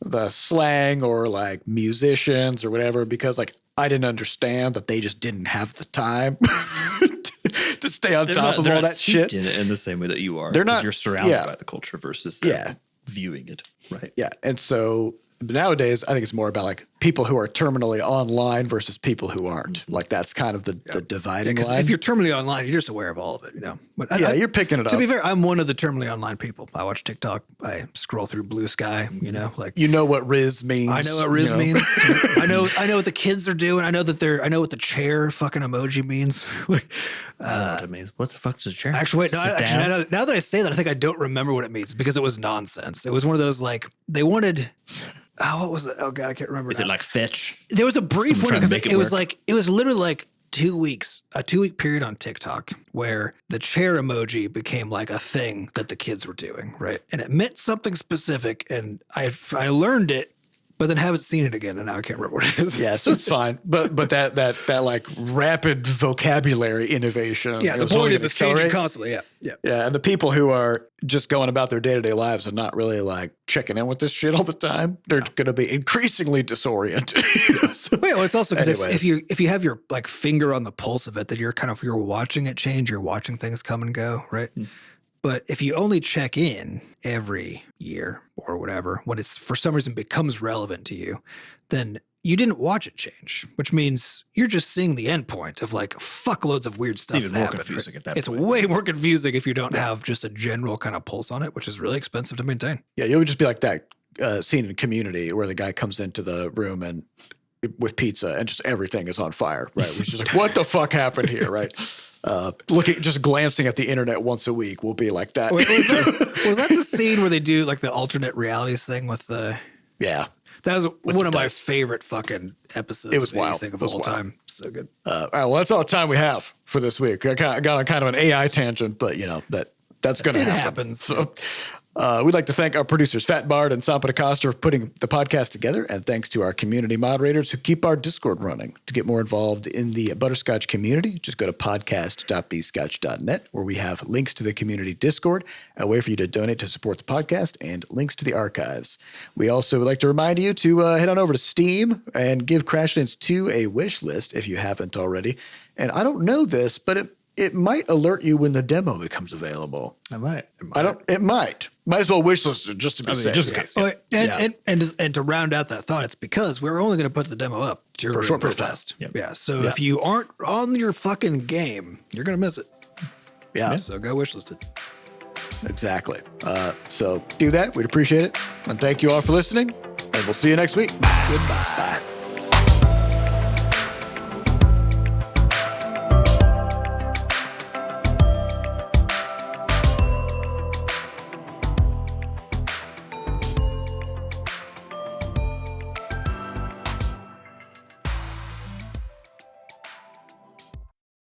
the slang or like musicians or whatever, because like I didn't understand that they just didn't have the time to stay on top of all that shit. In the same way that you are. They're not. You're surrounded by the culture versus viewing it, right? Yeah, and so nowadays I think it's more about like people who are terminally online versus people who aren't. Like that's kind of the dividing line. If you're terminally online, you're just aware of all of it, But you're picking it up. To be fair, I'm one of the terminally online people. I watch TikTok. I scroll through Blue Sky. Like what Riz means. I know what Riz means. I know what the kids are doing. I know what the chair fucking emoji means. Like, I know what it means. What the fuck does a chair? Actually, wait. Now that I say that, I think I don't remember what it means because it was nonsense. It was one of those like they wanted. Oh, what was it? Oh God, I can't remember. Is it like fetch? There was a brief one because it was literally like 2 weeks, a 2-week period on TikTok where the chair emoji became like a thing that the kids were doing, right? And it meant something specific, and I learned it, but then haven't seen it again, and now I can't remember what it is. Yeah, so it's fine, but that like rapid vocabulary innovation. Yeah, the point is it's changing constantly. Yeah. And the people who are just going about their day-to-day lives and not really like checking in with this shit all the time, they're going to be increasingly disoriented. Well, it's also because if you have your like finger on the pulse of it, that you're watching it change, you're watching things come and go, right? But if you only check in every year or whatever, when it's for some reason becomes relevant to you, then you didn't watch it change, which means you're just seeing the end point of like fuckloads of weird stuff. It's even more confusing at that point. It's way more confusing if you don't have just a general kind of pulse on it, which is really expensive to maintain. Yeah, you would just be like that scene in Community where the guy comes into the room and with pizza and just everything is on fire, right? Which is like, what the fuck happened here, right? Just glancing at the internet once a week will be like that. Wait, was that the scene where they do like the alternate realities thing with the? Yeah, that was one of my favorite fucking episodes. It was wild. Of all time, so good. All right, well, that's all the time we have for this week. I got on kind of an AI tangent, but that's going to happen. Happens. So, we'd like to thank our producers, Fat Bard and Sampa DaCosta, for putting the podcast together. And thanks to our community moderators who keep our Discord running. To get more involved in the Butterscotch community, just go to podcast.bscotch.net, where we have links to the community Discord, a way for you to donate to support the podcast, and links to the archives. We also would like to remind you to head on over to Steam and give Crashlands 2 a wish list if you haven't already. And I don't know this, but it might alert you when the demo becomes available. It might. It might. Might as well wishlist it just to be safe. Just in case. And to round out that thought, it's because we're only going to put the demo up for short fast. Yep. Yeah. So if you aren't on your fucking game, you're going to miss it. Yeah. So go wishlist it. Exactly. So do that. We'd appreciate it. And thank you all for listening. And we'll see you next week. Goodbye. Bye.